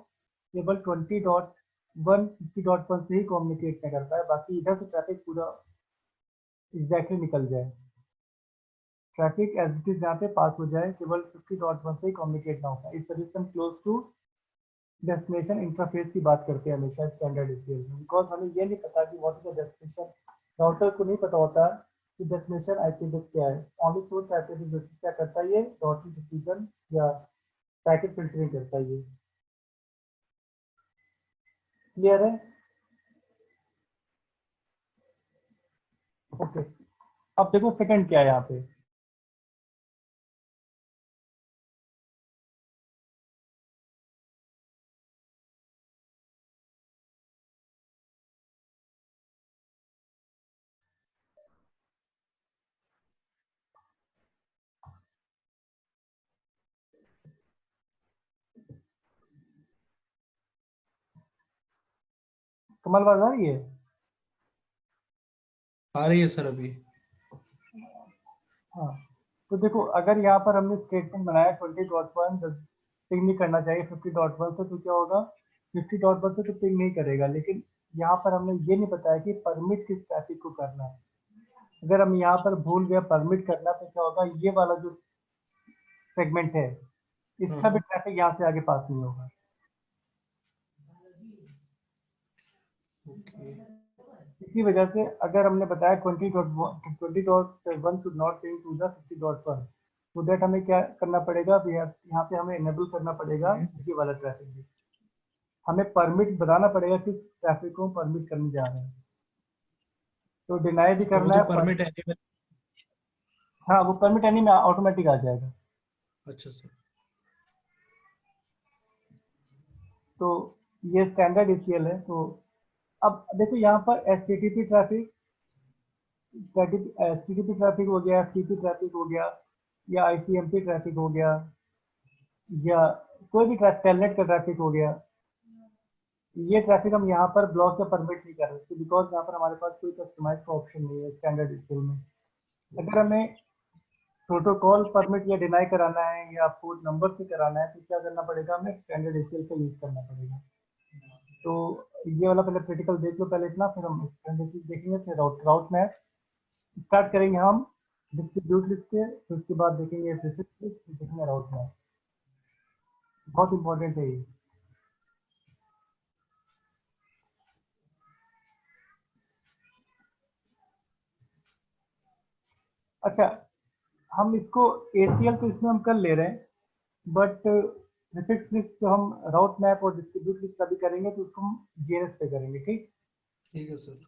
केवल 20.1 50.1 से ही कम्युनिकेट न कर पाए, बाकी इधर से ट्रैफिक पूरा एग्जैक्टली निकल जाए। ट्रैफिक एज इट इज यहाँ पे पास हो जाए, केवल 50.1 से ही कम्युनिकेट ना हो पाए। इस वजह से हम क्लोज टू डेस्टिनेशन इंटरफेस की बात करते हैं हमेशा स्टैंडर्ड एसक्यूएल में, बिकॉज हमें ये नहीं पता कि what is the destination. Router को नहीं पता होता कि डेस्टिनेशन आईपी एड्रेस क्या है। ओनली सोर्स आईपी एड्रेस क्या करता है, ये राउटिंग डिसीजन या पैकेट फिल्टरिंग करता है। ये क्लियर है? ओके, अब देखो सेकंड क्या है यहाँ पे। कमल आवाज आ रही है? आ रही है सर अभी। हाँ, तो देखो अगर यहाँ पर हमने स्टेटमेंट बनाया 20.1 पिंग नहीं करना चाहिए 50.1 से, तो क्या होगा, 50.1 से तो पिंग नहीं करेगा। लेकिन यहाँ पर हमने ये नहीं बताया कि परमिट किस ट्रैफिक को करना है। अगर हम यहाँ पर भूल गए परमिट करना, तो क्या होगा, ये वाला जो सेगमेंट है इसका भी ट्रैफिक यहाँ से आगे पास नहीं होगा। ओके। इसी वजह से अगर हमने बताया 20.1 should not ping to the 50.1, तो दैट हमें क्या करना पड़ेगा, यहाँ पे हमें इनेबल करना पड़ेगा ये वाला ट्रैफिक भी। हमें परमिट बताना पड़ेगा किस ट्रैफिक को परमिट करने जा रहे हैं। तो डिनाई भी तो वो करना तो है परमिट एनिमल। हाँ, वो परमिट एनी में ऑटोमेटिक आ जाएगा। अच्छा सर। तो ये स्टैंडर्ड एसीएल है। तो अब देखो यहाँ पर एचटीटीपी ट्रैफिक, एचटीटीपी ट्रैफिक हो गया, एफटीपी ट्रैफिक हो गया, या आईसीएमपी ट्रैफिक हो गया, या कोई भी टेलनेट का ट्रैफिक हो गया, ये ट्रैफिक हम यहाँ पर ब्लॉक या परमिट नहीं कर सकते, बिकॉज यहाँ पर हमारे पास कोई कस्टमाइज का ऑप्शन नहीं है स्टैंडर्ड एसीएल में। अगर हमें प्रोटोकॉल परमिट या डिनाई कराना है या पोर्ट नंबर से कराना है, तो क्या करना पड़ेगा, हमें स्टैंडर्ड एसीएल का यूज करना पड़ेगा। तो ये वाला पहले क्रिटिकल देख लो पहले इतना, फिर हम स्टैंडर्ड एसीएल देखेंगे, फिर राउट मैप स्टार्ट करेंगे हम डिस्ट्रीब्यूट लिस्ट से, फिर उसके बाद देखेंगे प्रीफिक्स लिस्ट, फिर देखेंगे राउट मैप। बहुत इंपॉर्टेंट है ये। अच्छा, हम इसको एसीएल तो इसमें हम कर ले रहे हैं, बट प्रीफिक्स लिस्ट जो हम राउट मैप और डिस्ट्रीब्यूट लिस्ट अभी करेंगे तो उसको हम जीएनएस पे करेंगे। ठीक, ठीक है सर।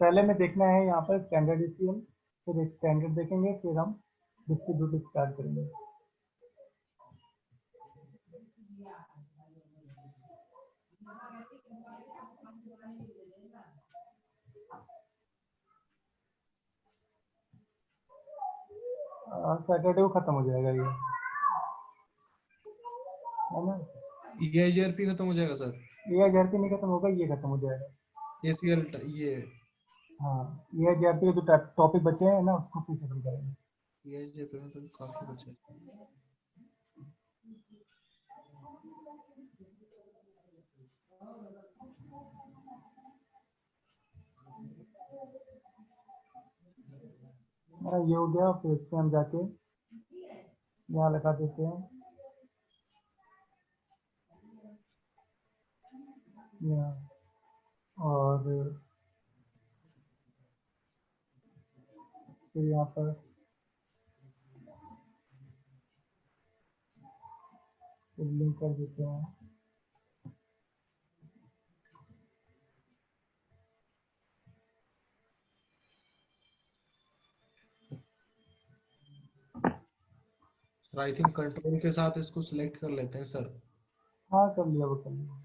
पहले में देखना है यहाँ पर स्टैंडर्ड एसीएल, फिर स्टैंडर्ड देखेंगे, फिर हम डिस्ट्रीब्यूट स्टार्ट करेंगे। सैटरडे को खत्म हो जाएगा ये, है ना? EIGRP खत्म हो जाएगा सर। ये जेआरपी नहीं खत्म होगा, ये खत्म हो जाएगा। ACL ये हाँ, ये जेआरपी के जो टॉपिक बचे हैं ना उसको फिर खत्म करेंगे। EIGRP में तो काफी बचा है। ये हो गया, फिर इससे हम जाके यहाँ लगा देते हैं यहाँ, और फिर यहाँ पर लिंक कर देते हैं। सर आई थिंक कंट्रोल के साथ इसको सिलेक्ट कर लेते हैं सर। हाँ कर लिया, वो कर लिया।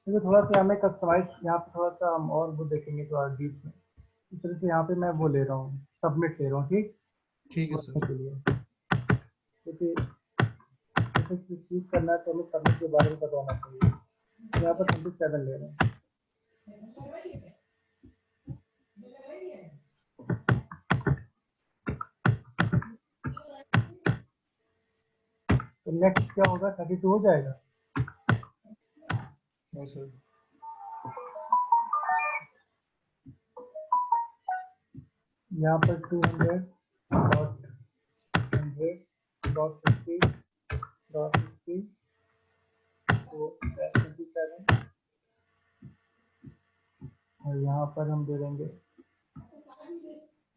देखो थोड़ा सा हमें कस्टमाइज यहाँ पे थोड़ा सा हम और वो देखेंगे तो और डीप में। इस तरह से यहाँ पे मैं वो ले रहा हूँ, सबमिट ले रहा हूँ, ठीक ठीक है वर्कने सर। के लिए। क्योंकि जैसे स्विच करना है तो हमें सबमिट के बारे में पता होना चाहिए। यहाँ पर 27 ले रहे हैं। तो नेक्स्ट क्या होगा, 32 हो जाएगा। हाँ सर। यहाँ पर 200.100.50.50 तो 27 और यहाँ पर हम दे देंगे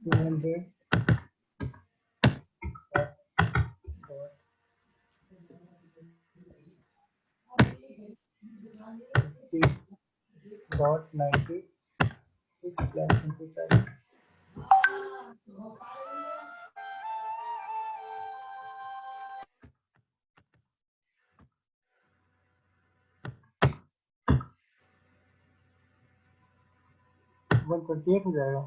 200.50.90 128 हो जाएगा।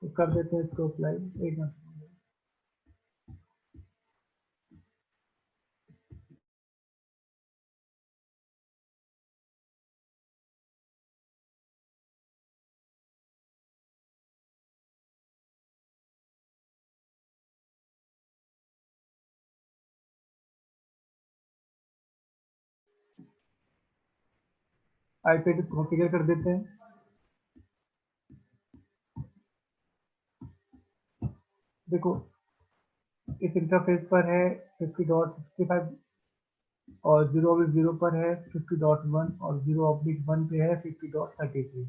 तो कर देते हैं इसको अप्लाई, एक मिनट। आईपी कॉन्फ़िगर कर देते हैं। देखो इस इंटरफेस पर है 50.65 और 0/0 पर है 50.1 और 0/1 पे है 50.33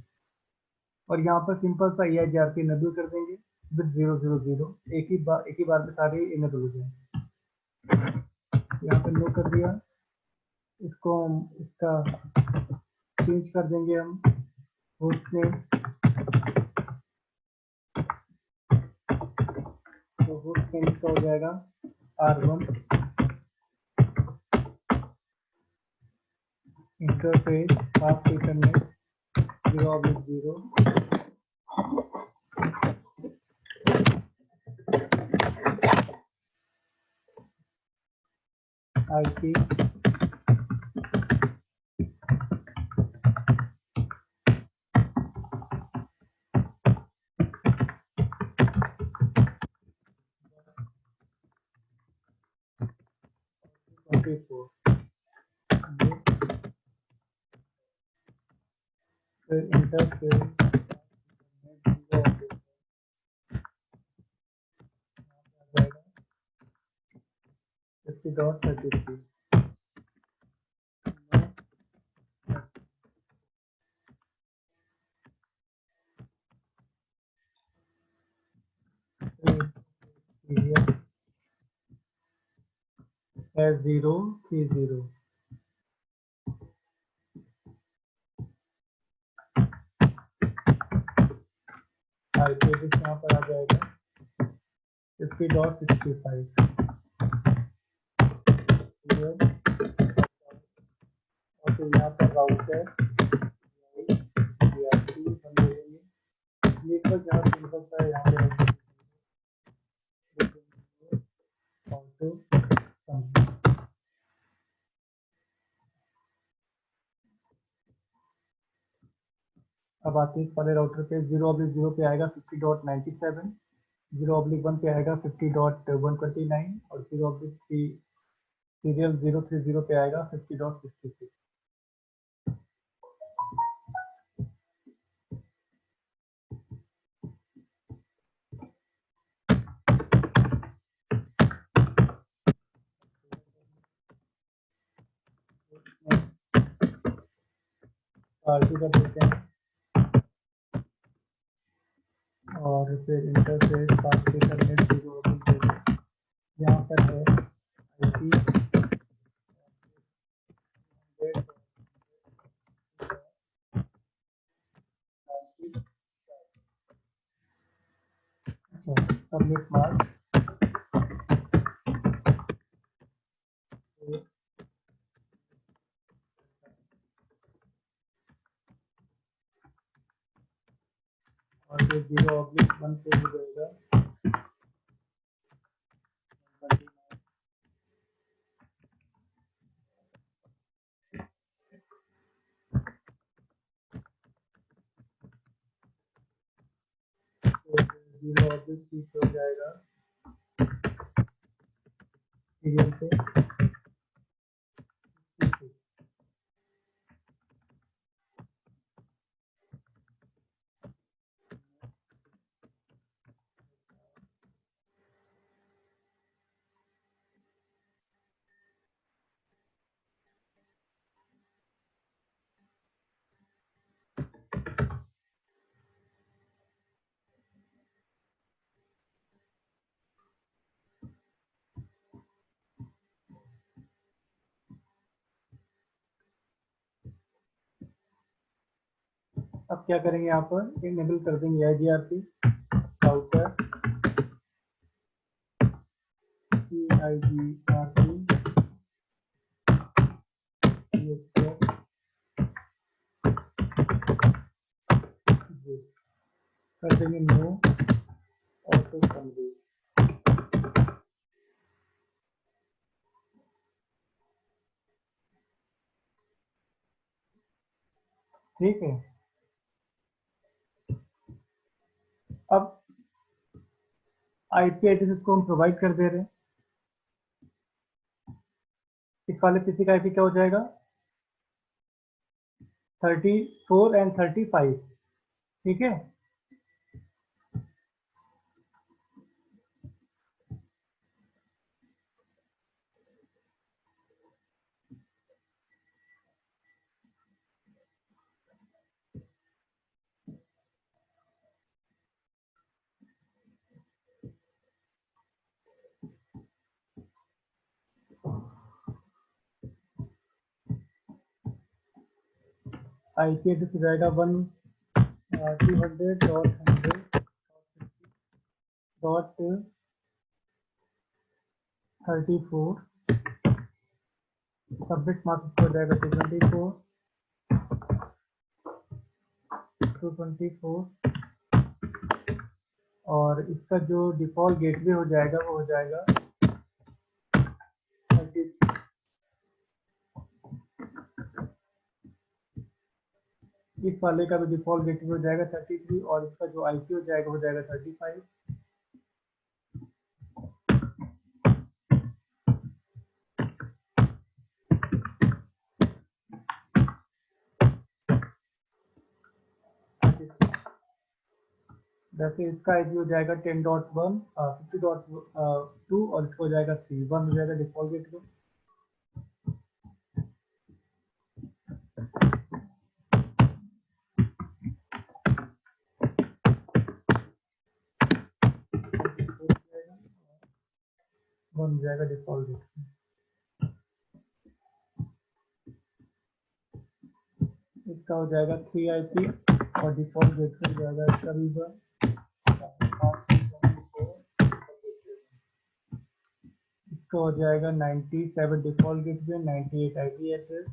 और यहाँ पर सिंपल सा EIGRP इनेबल कर देंगे विद 000 एक ही बार में सारे इनेबल हो जाएंगे। यहाँ पे नो कर दिया, इसको हम इसका चेंज कर देंगे हम होस्ट नेम। तो होस्ट नेम इसका हो जाएगा R1 interface half internet 0/0 IP P4 फिर इंटरफेस 50.33 S030 IP एड्रेस यहाँ पर आ जाएगा 50.65 और फिर यहाँ पर राउटर नेटवर्क जहाँ सिंपल सा है यहाँ पे ऑटो अब आते हैं इस वाले राउटर पे 0/0 पे आएगा 50.97 0/1 पे आएगा 50.129 और 0/3 सीरियल 030 पे आएगा 50.66। आरटी का देते हैं और फिर इंटरफेस पास पे करने 0/0 यहाँ पर है आईपी सबमिट मार्क और फिर 0/1 पे हो जाएगा 0/3 पे हो जाएगा सीरियल पे 66। अब क्या करेंगे, यहाँ पर इनेबल कर देंगे IGRP राउटर IGRP कर देंगे नो ऑटो कन्वर्ट। ठीक है, अब IP एड्रेस को हम प्रोवाइड कर दे रहे हैं। इस वाले पीसी का IP क्या हो जाएगा 34 एंड 35। ठीक है, IP एड्रेस हो जाएगा 200.100.34। सबमिट मार्क्स हो जाएगा 224 और इसका जो डिफॉल्ट गेटवे हो जाएगा वो हो जाएगा 30। इस वाले का भी डिफॉल्ट गेटवे हो जाएगा 33 और इसका जो IP हो जाएगा 35। वैसे इसका IP हो जाएगा 10.1 50.2 और इसका हो जाएगा 3 1 हो जाएगा डिफॉल्ट गेटवे। बन जाएगा डिफॉल्ट गेटवे। इसका हो जाएगा 3 IP और डिफॉल्ट गेटवे हो जाएगा इसका भी 1। इसका हो जाएगा 97 डिफॉल्ट गेटवे 98 IP एड्रेस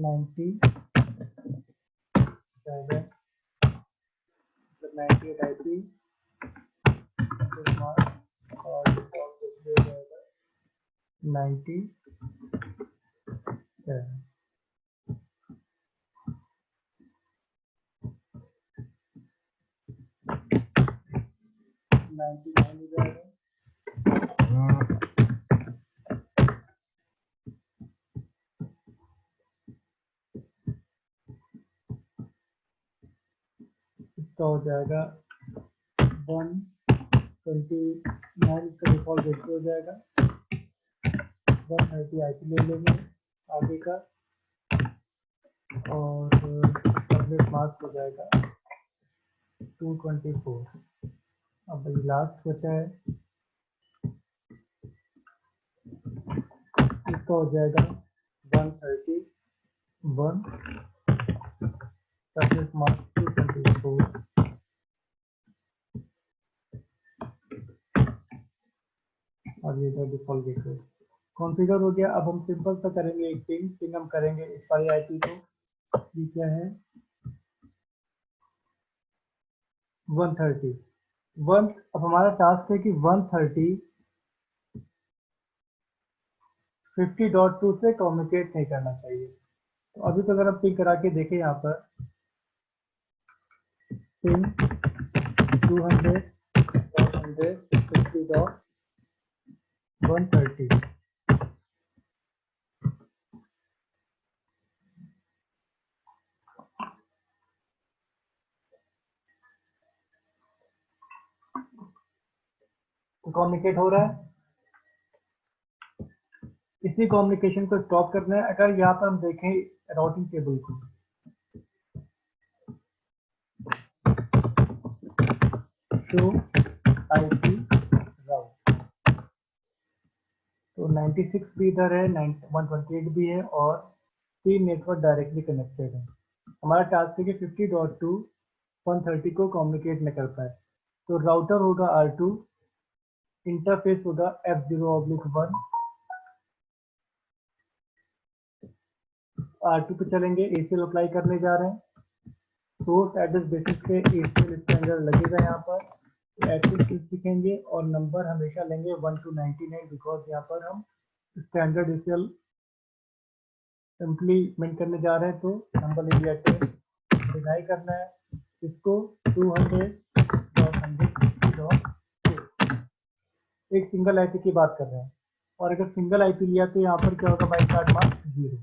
90 जाएगा 98 IP और डिफॉल्ट गेटवे हो जाएगा 90। 99 हो जाएगा। इसका हो जाएगा 129, इसका डिफॉल्ट रेशियो हो जाएगा। 130 आईपी ले लेंगे आगे का, और सबनेट मास्क हो जाएगा 224। अब लास्ट बचा है, इसका हो जाएगा 131, सबनेट मास्क 224, और ये डिफॉल्ट गेटवे कॉन्फ़िगर हो गया। अब हम सिंपल सा करेंगे एक पिंग हम करेंगे इस सारी आईपी को। ये क्या है, 130 1। अब हमारा टास्क है कि 130 50.2 से कम्युनिकेट नहीं करना चाहिए। तो अभी तो अगर हम पिंग करा के देखें यहाँ पर, पिंग 200 50.130, तो कम्युनिकेट हो रहा है। इसी कम्युनिकेशन को स्टॉप करना है। अगर यहाँ पर हम देखें राउटिंग टेबल को, शो आईपी राउट, तो 96 भी इधर है, 128 भी है, और 3 नेटवर्क डायरेक्टली कनेक्टेड है। हमारा टास्क है कि 50.2 130 को कम्युनिकेट न कर पाए। तो राउटर होगा R2, इंटरफेस होगा F0/1, R2 पे चलेंगे, ACL अप्लाई करने जा रहे हैं। सोर्स एड्रेस बेसिस पे ACL स्टैंडर्ड लगेगा यहाँ पर, एक्सेस लिखेंगे और नंबर हमेशा लेंगे 1 to 99, बिकॉज यहाँ पर हम स्टैंडर्ड ACL इम्प्लीमेंट करने जा रहे हैं। तो नंबर ले लिया 10, डिनाई करना है इसको 200.160.2। एक सिंगल आईपी की बात कर रहे हैं, और अगर सिंगल आईपी लिया तो यहाँ पर क्या होगा, बाई चार्ट मार्क 0,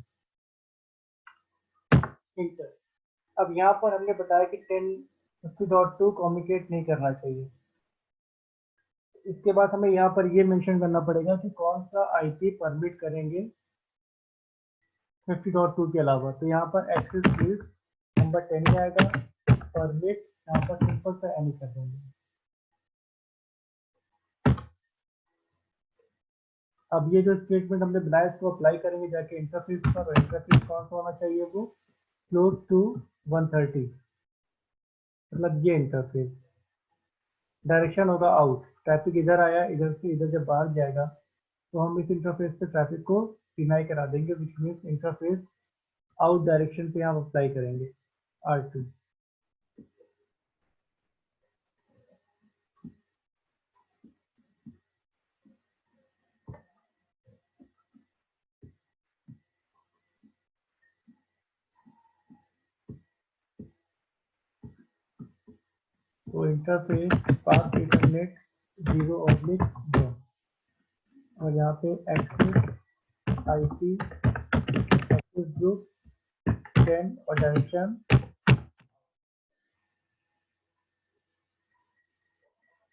इंटर। अब यहाँ पर हमने बताया कि 1050.2 कम्युनिकेट नहीं करना चाहिए। इसके बाद हमें यहाँ पर ये मेंशन करना पड़ेगा कि कौन सा आईपी परमिट करेंगे 50.2 के अलावा। तो यहाँ पर एक्सेस फील्ड नंबर 10 ही आएगा, परमिट यहाँ पर सिंपल सा एनी कर देंगे। अब ये जो स्टेटमेंट हमने बनाया इसको अप्लाई करेंगे जाके इंटरफेस पर, और इंटरफेस कौन सा होना चाहिए, वो क्लोज टू 130, मतलब ये इंटरफेस। डायरेक्शन होगा आउट, ट्रैफिक इधर आया, इधर से इधर जब बाहर जाएगा तो हम इस इंटरफेस पे ट्रैफिक को डिनाई करा देंगे, which means interface out direction पे हम अप्लाई करेंगे R2। तो इंटरफेस पास इथरनेट 0/1, और यहाँ पे एक्सेस आईपी एक्सेस ग्रुप 10 और डायरेक्शन,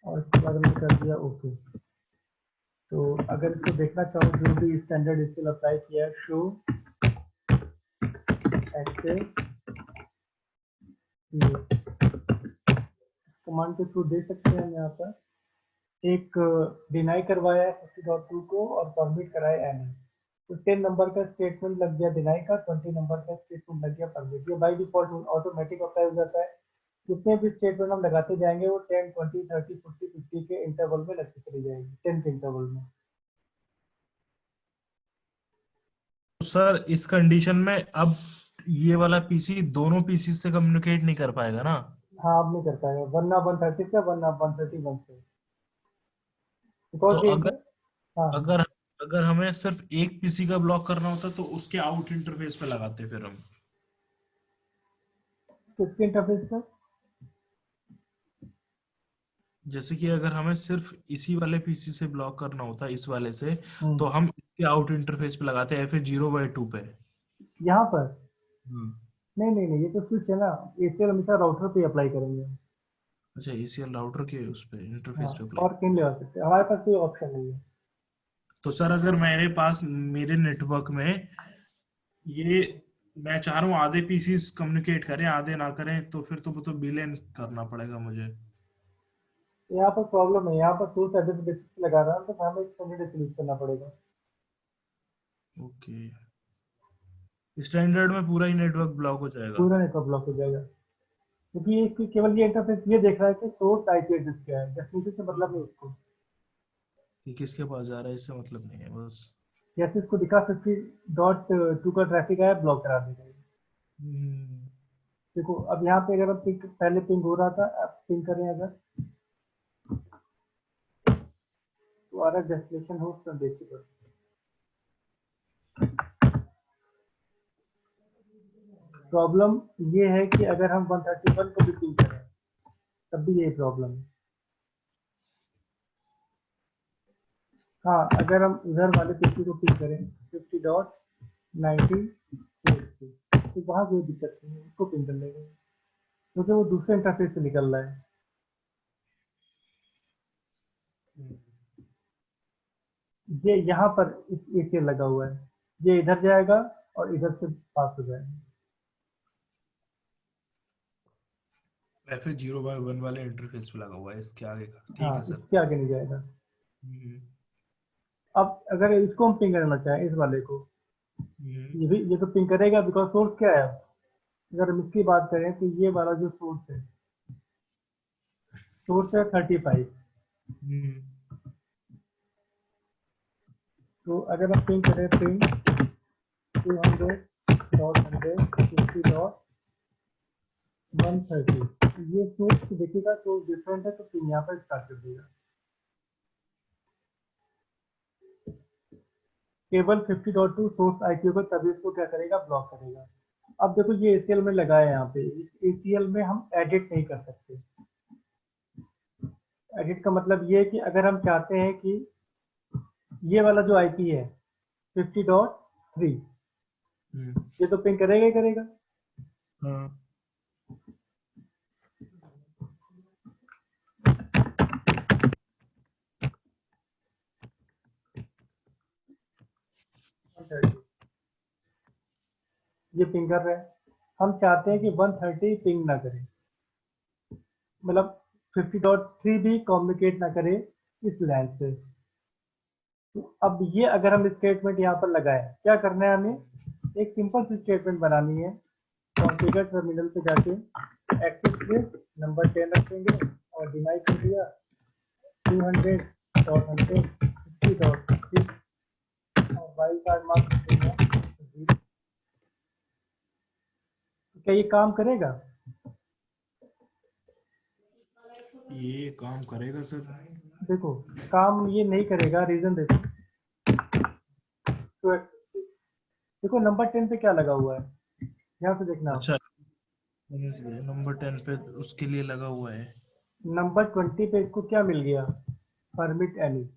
और इसके बाद हमने कर दिया ओके। तो अगर इसको देखना चाहो जो भी स्टैंडर्ड इसके अप्लाई किया है, शो एक्सेस कमांड के थ्रू देख सकते हैं। हम यहाँ पर एक डिनाई करवाया है 50.2 को और परमिट कराया एनी, तो 10 नंबर का स्टेटमेंट लग गया डिनाई का, 20 नंबर का स्टेटमेंट लग गया परमिट। ये बाय डिफॉल्ट ऑटोमेटिक अप्लाई हो जाता है। जितने भी स्टेटमेंट हम लगाते जाएंगे वो 10, 20, 30, 40, 50 के इंटरवल में लगती चली जाएगी, 10 के इंटरवल में। तो सर इस कंडीशन में अब ये वाला पीसी दोनों पीसी से कम्युनिकेट नहीं कर पाएगा ना? हाँ, अब नहीं कर पाएगा, वरना 130 से, वरना 131 से, तो बिकॉज ये अगर हाँ, अगर अगर हमें सिर्फ एक पीसी का ब्लॉक करना होता तो उसके आउट इंटरफेस पे लगाते फिर हम। किसके इंटरफेस पर? जैसे कि अगर हमें सिर्फ इसी वाले पीसी से ब्लॉक करना होता है इस वाले से, तो हम्म, हम इसके आउट इंटरफेस पे लगाते हैं फिर 0/2 पे। यहाँ पर हम्म। नहीं नहीं नहीं, ये तो स्विच है ना, एसीएल हमेशा राउटर पे अप्लाई करेंगे। अच्छा, एसीएल राउटर के उस पे हाँ, इंटरफेस पे अप्लाई। और कहीं लगा सकते हैं, हमारे पास कोई ऑप्शन नहीं है। तो सर अगर मेरे पास मेरे नेटवर्क में ये मैं चाह रहा हूँ आधे पीसीस कम्युनिकेट करें आधे ना करें, तो फिर तो वो तो विलेन करना पड़ेगा मुझे। यहाँ पर प्रॉब्लम है, यहाँ पर सोर्स एड्रेस बेसिस पे लगा रहा है तो हमें स्टैंडर्ड यूज करना पड़ेगा। ओके, स्टैंडर्ड में पूरा ही नेटवर्क ब्लॉक हो जाएगा। पूरा नेटवर्क ब्लॉक हो जाएगा, क्योंकि ये केवल ये इंटरफेस ये देख रहा है कि सोर्स आईपी एड्रेस क्या है, डेस्टिनेशन से मतलब नहीं उसको। कि किसके पास जा रहा है इससे मतलब नहीं है बस। जैसे इसको दिखा 50.2 का ट्रैफिक आया, ब्लॉक करा देगा ये। हम्म। देखो अब यहाँ पे अगर हम पिंग, पहले पिंग हो रहा था, अब पिंग करें अगर, तो आ रहा है डेस्टिनेशन होस्ट अनरीचेबल। प्रॉब्लम ये है कि अगर हम 131 को भी पिंग करें तब भी यही प्रॉब्लम है। हाँ, अगर हम उधर वाले पीसी को पिंग करें 50.90 तो वहाँ कोई दिक्कत नहीं है, उसको पिंग कर लेंगे क्योंकि वो दूसरे इंटरफेस से निकल रहा है। ये यहाँ पर इस एसीएल लगा हुआ है, ये इधर जाएगा और इधर से पास हो जाएगा। फिर 0/1 वाले इंटरफेस पे लगा हुआ है इसके आगे का, ठीक हाँ, है सर। इसके आगे नहीं जाएगा। हम्म। अब अगर इसको हम पिंग करना चाहें, इस वाले को, हम्म। ये तो पिंग करेगा बिकॉज सोर्स क्या है। अगर हम इसकी बात करें तो ये वाला जो सोर्स है 35। हम्म। तो अगर हम पिंग करें पिंग 200.50.130, तो ये सोर्स देखिएगा, सोर्स डिफरेंट है तो पिंग यहाँ पर स्टार्ट कर देगा। केवल 50.2 सोर्स आईपी को तभी इसको क्या करेगा, ब्लॉक करेगा। अब देखो ये एसीएल में लगा है, यहाँ पे इस एसीएल में हम एडिट नहीं कर सकते। एडिट का मतलब ये है कि अगर हम चाहते हैं कि ये वाला जो आईपी है 50.3, हम्म। ये तो पिंग करेगा ही करेगा। हाँ। ये पिंग कर रहा है, हम चाहते हैं कि 130 पिंग ना करे, मतलब 50.3 भी कम्युनिकेट ना करे इस लैन से। तो अब ये अगर हम स्टेटमेंट यहाँ पर लगाएं, क्या करना है हमें, एक सिंपल सी स्टेटमेंट बनानी है। कॉन्फ़िगर टर्मिनल पे जाके एक्सेस लिस्ट नंबर 10 रखेंगे और डिनाई कर दिया 200.150.3 और वाइल्ड कार्ड मार्क रखेंगे 0। क्या ये काम करेगा? ये काम करेगा सर। देखो काम ये नहीं करेगा, रीजन देखो। तो देखो नंबर 10 पे क्या लगा हुआ है, यहाँ से देखना आप। अच्छा, नंबर 10 पे उसके लिए लगा हुआ है। नंबर 20 पे इसको क्या मिल गया, परमिट एनी।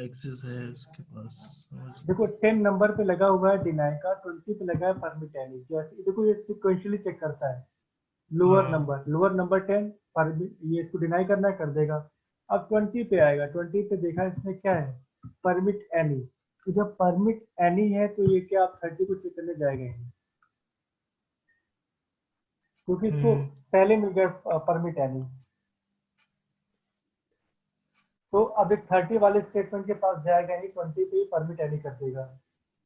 एक्सेस है उसके पास, समझ देखो गया। 10 नंबर पे लगा हुआ है डिनाई का, 20 पे लगा है परमिट एनी। जैसे देखो ये सिक्वेंशियली चेक करता है, हाँ। लोअर नंबर 10 परमिट, ये इसको डिनाई करना है, कर देगा। अब 20 पे आएगा, 20 पे देखा इसमें क्या है, परमिट एनी। तो जब परमिट एनी है तो ये क्या आप 30 को चेक करने जाएगा ही नहीं, क्योंकि इसको हम्म। पहले मिल गया परमिट एनी। तो अब एक 30 वाले स्टेटमेंट के पास जाएगा ही, 20 पे ही परमिट एनी कर देगा।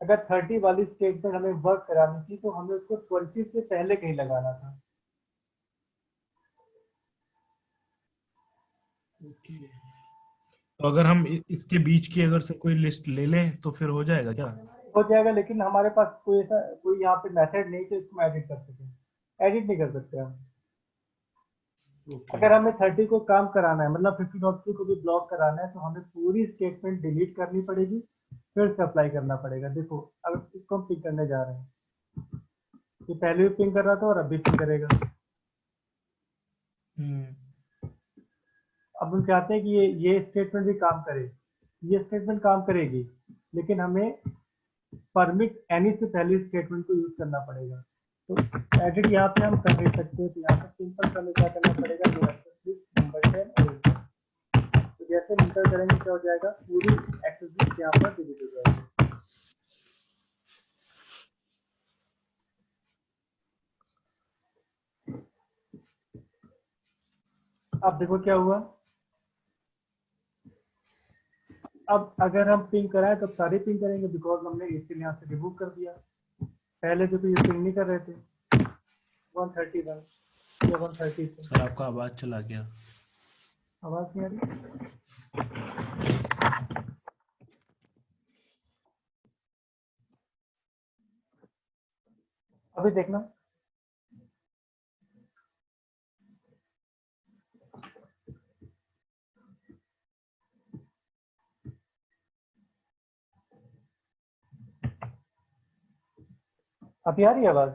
अगर 30 वाली स्टेटमेंट हमें वर्क करानी थी तो हमें उसको 20 से पहले कहीं लगाना था। ओके। तो अगर हम इसके बीच की अगर से कोई लिस्ट ले लें तो फिर हो जाएगा क्या? हो जाएगा, लेकिन हमारे पास कोई ऐसा कोई यहाँ पे मेथड नहीं कि इसको एडिट कर सके, एडिट नहीं कर सकते हम। ओके। अगर हमें 30 को काम कराना है, मतलब 50.3 को भी ब्लॉक कराना है, तो हमें पूरी स्टेटमेंट डिलीट करनी पड़ेगी, फिर से अप्लाई करना पड़ेगा। देखो अब इसको हम पिंग करने जा रहे हैं, ये पहले भी पिंग कर रहा था और अभी पिंग करेगा। हम्म। अब अब हम चाहते हैं कि ये स्टेटमेंट भी काम करे, ये स्टेटमेंट काम करेगी, लेकिन हमें परमिट एनी से पहले स्टेटमेंट को यूज करना पड़ेगा। तो एडिट यहाँ पे हम कर नहीं सकते, तो यहाँ पर सिंपल हमें क्या करना पड़ेगा, नंबर 10 और enter। तो जैसे इंटर करेंगे क्या हो जाएगा, पूरी एक्सेस लिस्ट यहाँ पर डिलीट हो जाएगी। अब देखो क्या हुआ, अब अगर हम पिंग कराएं तो सारे पिंग करेंगे, बिकॉज हमने इसके यहाँ से रिमूव कर दिया। पहले जो ये पिंग नहीं कर रहे थे 131 या 130 से। सर आपका आवाज चला गया। आवाज नहीं आ रही? अभी देखना। अभी आ रही है आवाज?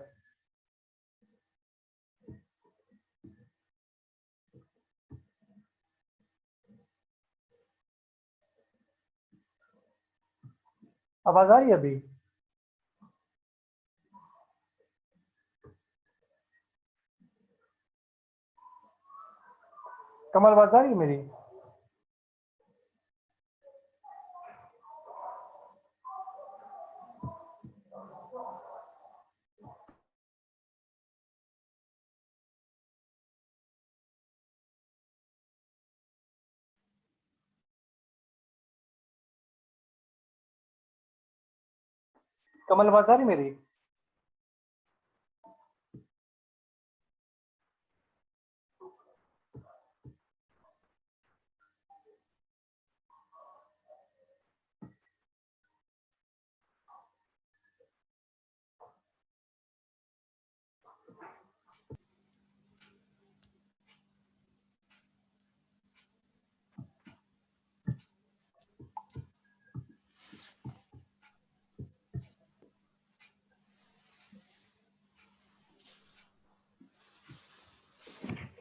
आवाज आ रही है अभी? कमल आवाज आ रही है मेरी? कमल आवाज आ रही मेरी?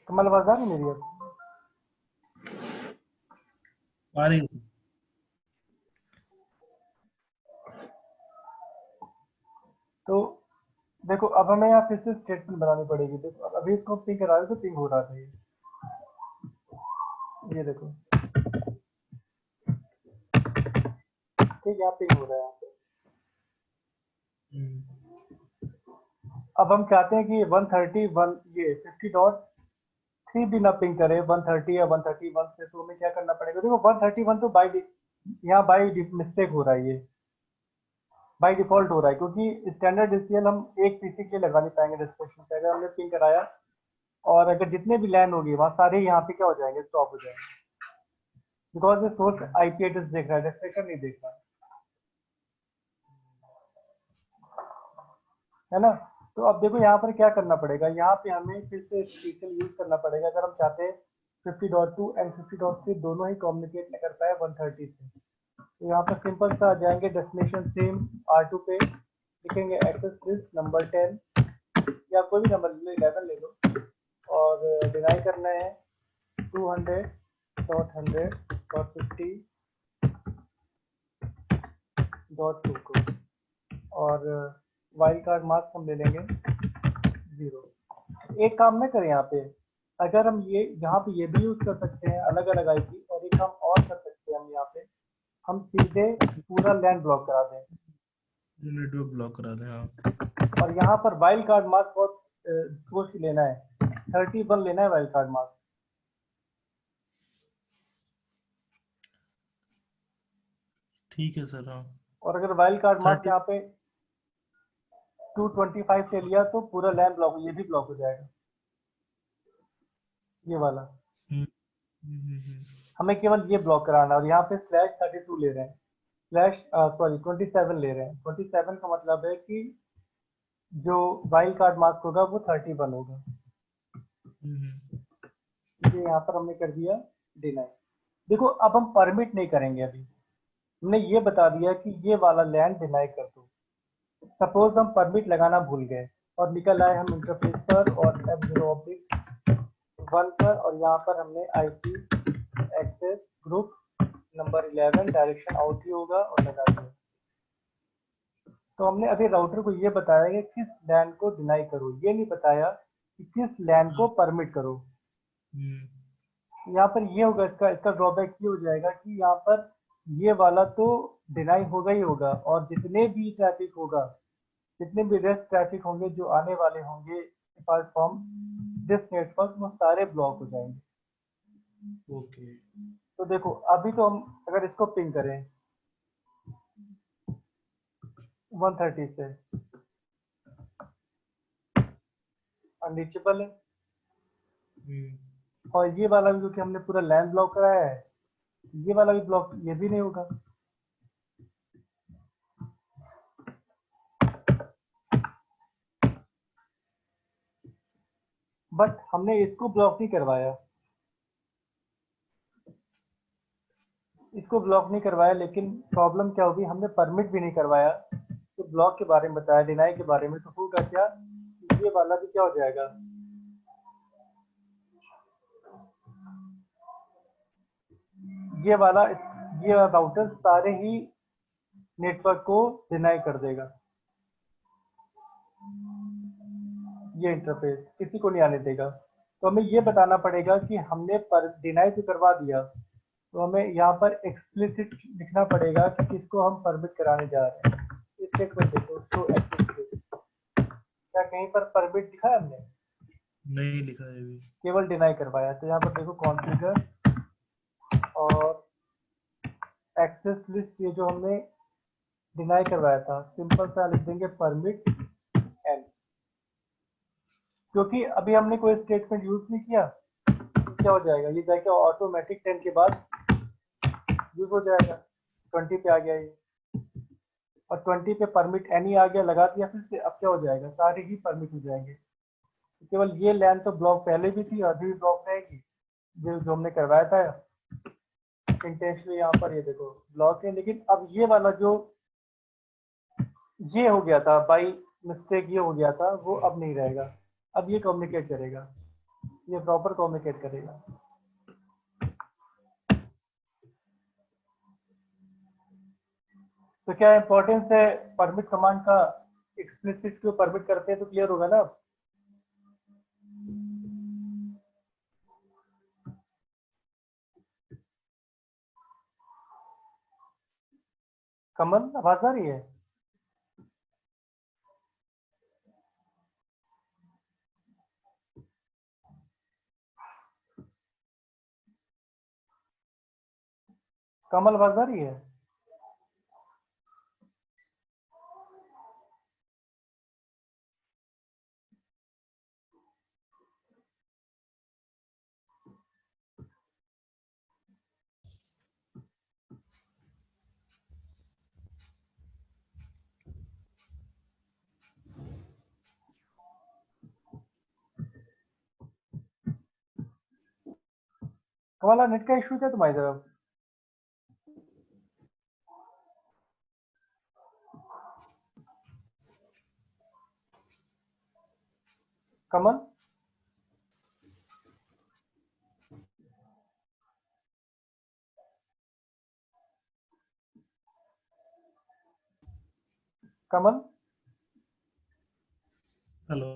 कमल आवाज आ रही मेरी अब? आ रही है। तो देखो अब हमें यहाँ फिर से स्टेटमेंट बनानी पड़ेगी। देखो अब अभी इसको पिंग करा रहे तो पिंग हो रहा था ये देखो, ठीक है, यहाँ पिंग हो रहा है यहाँ पे। अब हम चाहते हैं कि 131 ये 50.3 भी ना पिंग करे 130 या 131 से, तो हमें क्या करना पड़ेगा। देखो 131 तो यहाँ बाई मिस्टेक हो रहा है, ये बाई डिफॉल्ट हो रहा है, क्योंकि स्टैंडर्ड एसक्यूएल हम एक पीसी के लिए लगा नहीं पाएंगे डिस्क्रिप्शन पे। अगर हमने पिंग कराया और अगर जितने भी लैन होगी वहाँ सारे यहाँ पे क्या हो जाएंगे, स्टॉप हो जाएंगे, बिकॉज ये सोर्स आईपी एड्रेस देख रहा है, डेस्टिनेशन नहीं देख रहा है ना। तो अब देखो यहाँ पर क्या करना पड़ेगा, यहाँ पे हमें फिर से स्पेशल यूज करना पड़ेगा अगर हम चाहते हैं 50.2 एंड 50.3 दोनों ही कम्युनिकेट न कर पाए 130 से। तो यहाँ पर सिंपल सा आ जाएंगे, डेस्टिनेशन सेम R2 पे लिखेंगे एक्सेस लिस्ट नंबर 10 या कोई भी नंबर 11 ले लो, और डिनाई करना है 200.150.2 को, और वाइल्ड कार्ड मार्क्स हम ले लेंगे 0। एक काम न करें यहाँ पे, अगर हम ये यहाँ पे ये भी यूज कर सकते हैं अलग अलग आईपी, और एक काम और कर सकते हैं हम यहाँ पे, हम सीधे पूरा लैंड ब्लॉक करा दें, नेटवर्क ब्लॉक करा दें। हाँ, और यहाँ पर वाइल्ड कार्ड मार्क्स बहुत सोच लेना है, 31 लेना है वाइल्ड कार्ड मार्क्स। ठीक है सर। हाँ, और अगर वाइल्ड कार्ड मार्क्स 30 यहाँ पे 225 से लिया तो पूरा लैंड ब्लॉक, ये भी ब्लॉक हो जाएगा, ये वाला। हम्म, हम्म। हमें केवल ये ब्लॉक कराना है, और यहाँ पे /32 ले रहे हैं, सॉरी 27 ले रहे हैं। 27 का मतलब है कि जो वाइल्ड कार्ड मार्क्स होगा वो 31 होगा। ये यहाँ पर हमने कर दिया डिनाई। देखो अब हम परमिट नहीं करेंगे, अभी हमने ये बता दिया कि ये वाला लैंड डिनाई कर दो। सपोज हम परमिट लगाना भूल गए और निकल आए हम इंटरफेस पर और F0/1 पर, और यहाँ पर हमने IP group number 11 direction out ही होगा और लगा दिया। तो हमने अभी राउटर को ये बताया कि किस लैन को डिनाई करो, ये नहीं बताया कि किस लैन को परमिट करो। यहाँ पर ये होगा, इसका ड्रॉबैक ये हो जाएगा कि यहाँ पर ये वाला तो डिनाई होगा ही होगा, और जितने भी ट्रैफिक होगा, जितने भी रेस्ट ट्रैफिक होंगे जो आने वाले होंगे अपार्ट फ्रॉम दिस नेटवर्क, वो सारे ब्लॉक हो जाएंगे। ओके। तो देखो अभी तो हम अगर इसको पिंग करें 130 से, अनरीचेबल है, और ये वाला भी क्योंकि हमने पूरा लैंड ब्लॉक कराया है, ये वाला भी ब्लॉक, ये भी नहीं होगा। बट हमने इसको ब्लॉक नहीं करवाया, इसको ब्लॉक नहीं करवाया, लेकिन प्रॉब्लम क्या होगी, हमने परमिट भी नहीं करवाया। तो ब्लॉक के बारे में बताया, डिनाई के बारे में, तो होगा क्या, ये वाला भी क्या हो जाएगा, ये राउटर सारे ही नेटवर्क को डिनाई कर देगा। ये इंटरफेस किसी को नहीं आने देगा। तो हमें ये बताना पड़ेगा कि हमने डिनाई तो करवा दिया, तो हमें यहाँ पर एक्सप्लिसिट लिखना पड़ेगा कि किसको हम परमिट कराने जा रहे हैं। इस स्टेटमेंट देखो, तो क्या कहीं पर परमिट लिखा है हमने? नहीं लिखा है अभी, केवल डिनाई करवाया। तो यहाँ पर देखो कॉन्फ़िगर और एक्सेस लिस्ट, ये जो हमने डिनाई करवाया था, सिंपल सा लिख देंगे परमिट एन, क्योंकि अभी हमने कोई स्टेटमेंट यूज नहीं किया। तो क्या हो जाएगा, ये जाएगा ऑटोमेटिक 10 के बाद यूज हो जाएगा। 20 पे आ गया ये, और 20 पे परमिट एनी आ गया, लगा दिया फिर से। अब क्या हो जाएगा, सारे ही परमिट हो जाएंगे। तो केवल ये लैन तो ब्लॉक पहले भी थी, अभी भी ब्लॉक रहेगी, जो हमने करवाया था इंटेंशनली। यहाँ पर ये देखो ब्लॉक है, लेकिन अब ये वाला जो ये हो गया था बाई मिस्टेक, ये हो गया था, वो अब नहीं रहेगा। अब ये कम्युनिकेट करेगा, ये प्रॉपर कम्युनिकेट करेगा। तो क्या इंपॉर्टेंस है परमिट कमांड का, एक्सप्लिसिट क्यों परमिट करते हैं, तो क्लियर होगा ना। कमल आवाज आ रही है? कमल आवाज आ रही है? कमल नेट का इशू क्या तुम्हारी तरफ? कमल कमल हेलो।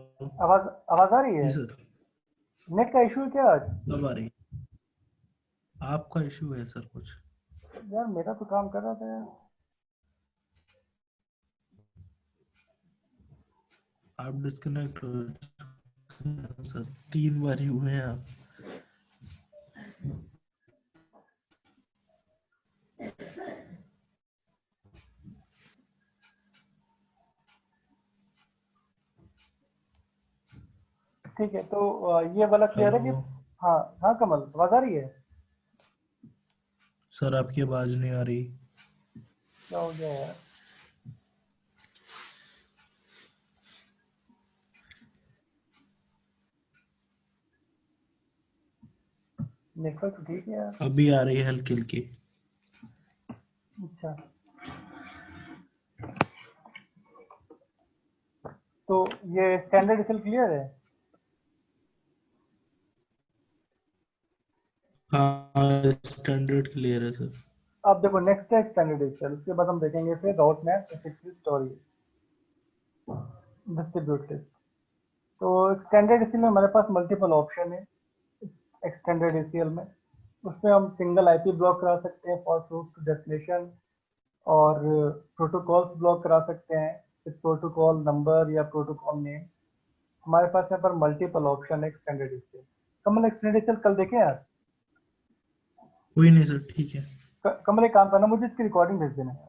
आवाज आवाज आ रही जी है? सर, नेट का इशू है क्या आज? अब आ रही है। आपका इशू है सर कुछ? यार मेरा तो काम कर रहा था यार। आप डिस्कनेक्ट हो सर, 3 बार ही हुए हैं आप। ठीक है, तो ये वाला क्लियर है कि? हेलो हाँ हाँ कमल, आवाज आ रही है? सर, आपकी आवाज नहीं आ रही। क्या हो गया यार? नेटवर्क तो ठीक है यार। अभी आ रही है हल्की हल्की। अच्छा, तो ये स्टैंडर्ड एसएल क्लियर है? हाँ स्टैंडर्ड क्लियर है सर। अब देखो नेक्स्ट है एक्सटेंडेड एसीएल, उसके बाद हम देखेंगे फिर राउट map, effective story, distribute list. तो एक्सटेंडेड एसीएल में हमारे पास मल्टीपल ऑप्शन है। एक्सटेंडेड एसीएल में उसमें हम सिंगल आईपी ब्लॉक करा सकते हैं फॉर सोर्स टू डेस्टिनेशन, और प्रोटोकॉल्स ब्लॉक करा सकते हैं विद प्रोटोकॉल नंबर या प्रोटोकॉल नेम। हमारे पास यहाँ पर मल्टीपल ऑप्शन है एक्सटेंडेड एसीएल। कमल एक्सटेंडेड एसीएल कल देखें यार। कोई नहीं सर, ठीक है। कमल एक काम करना, मुझे इसकी रिकॉर्डिंग भेज देना है।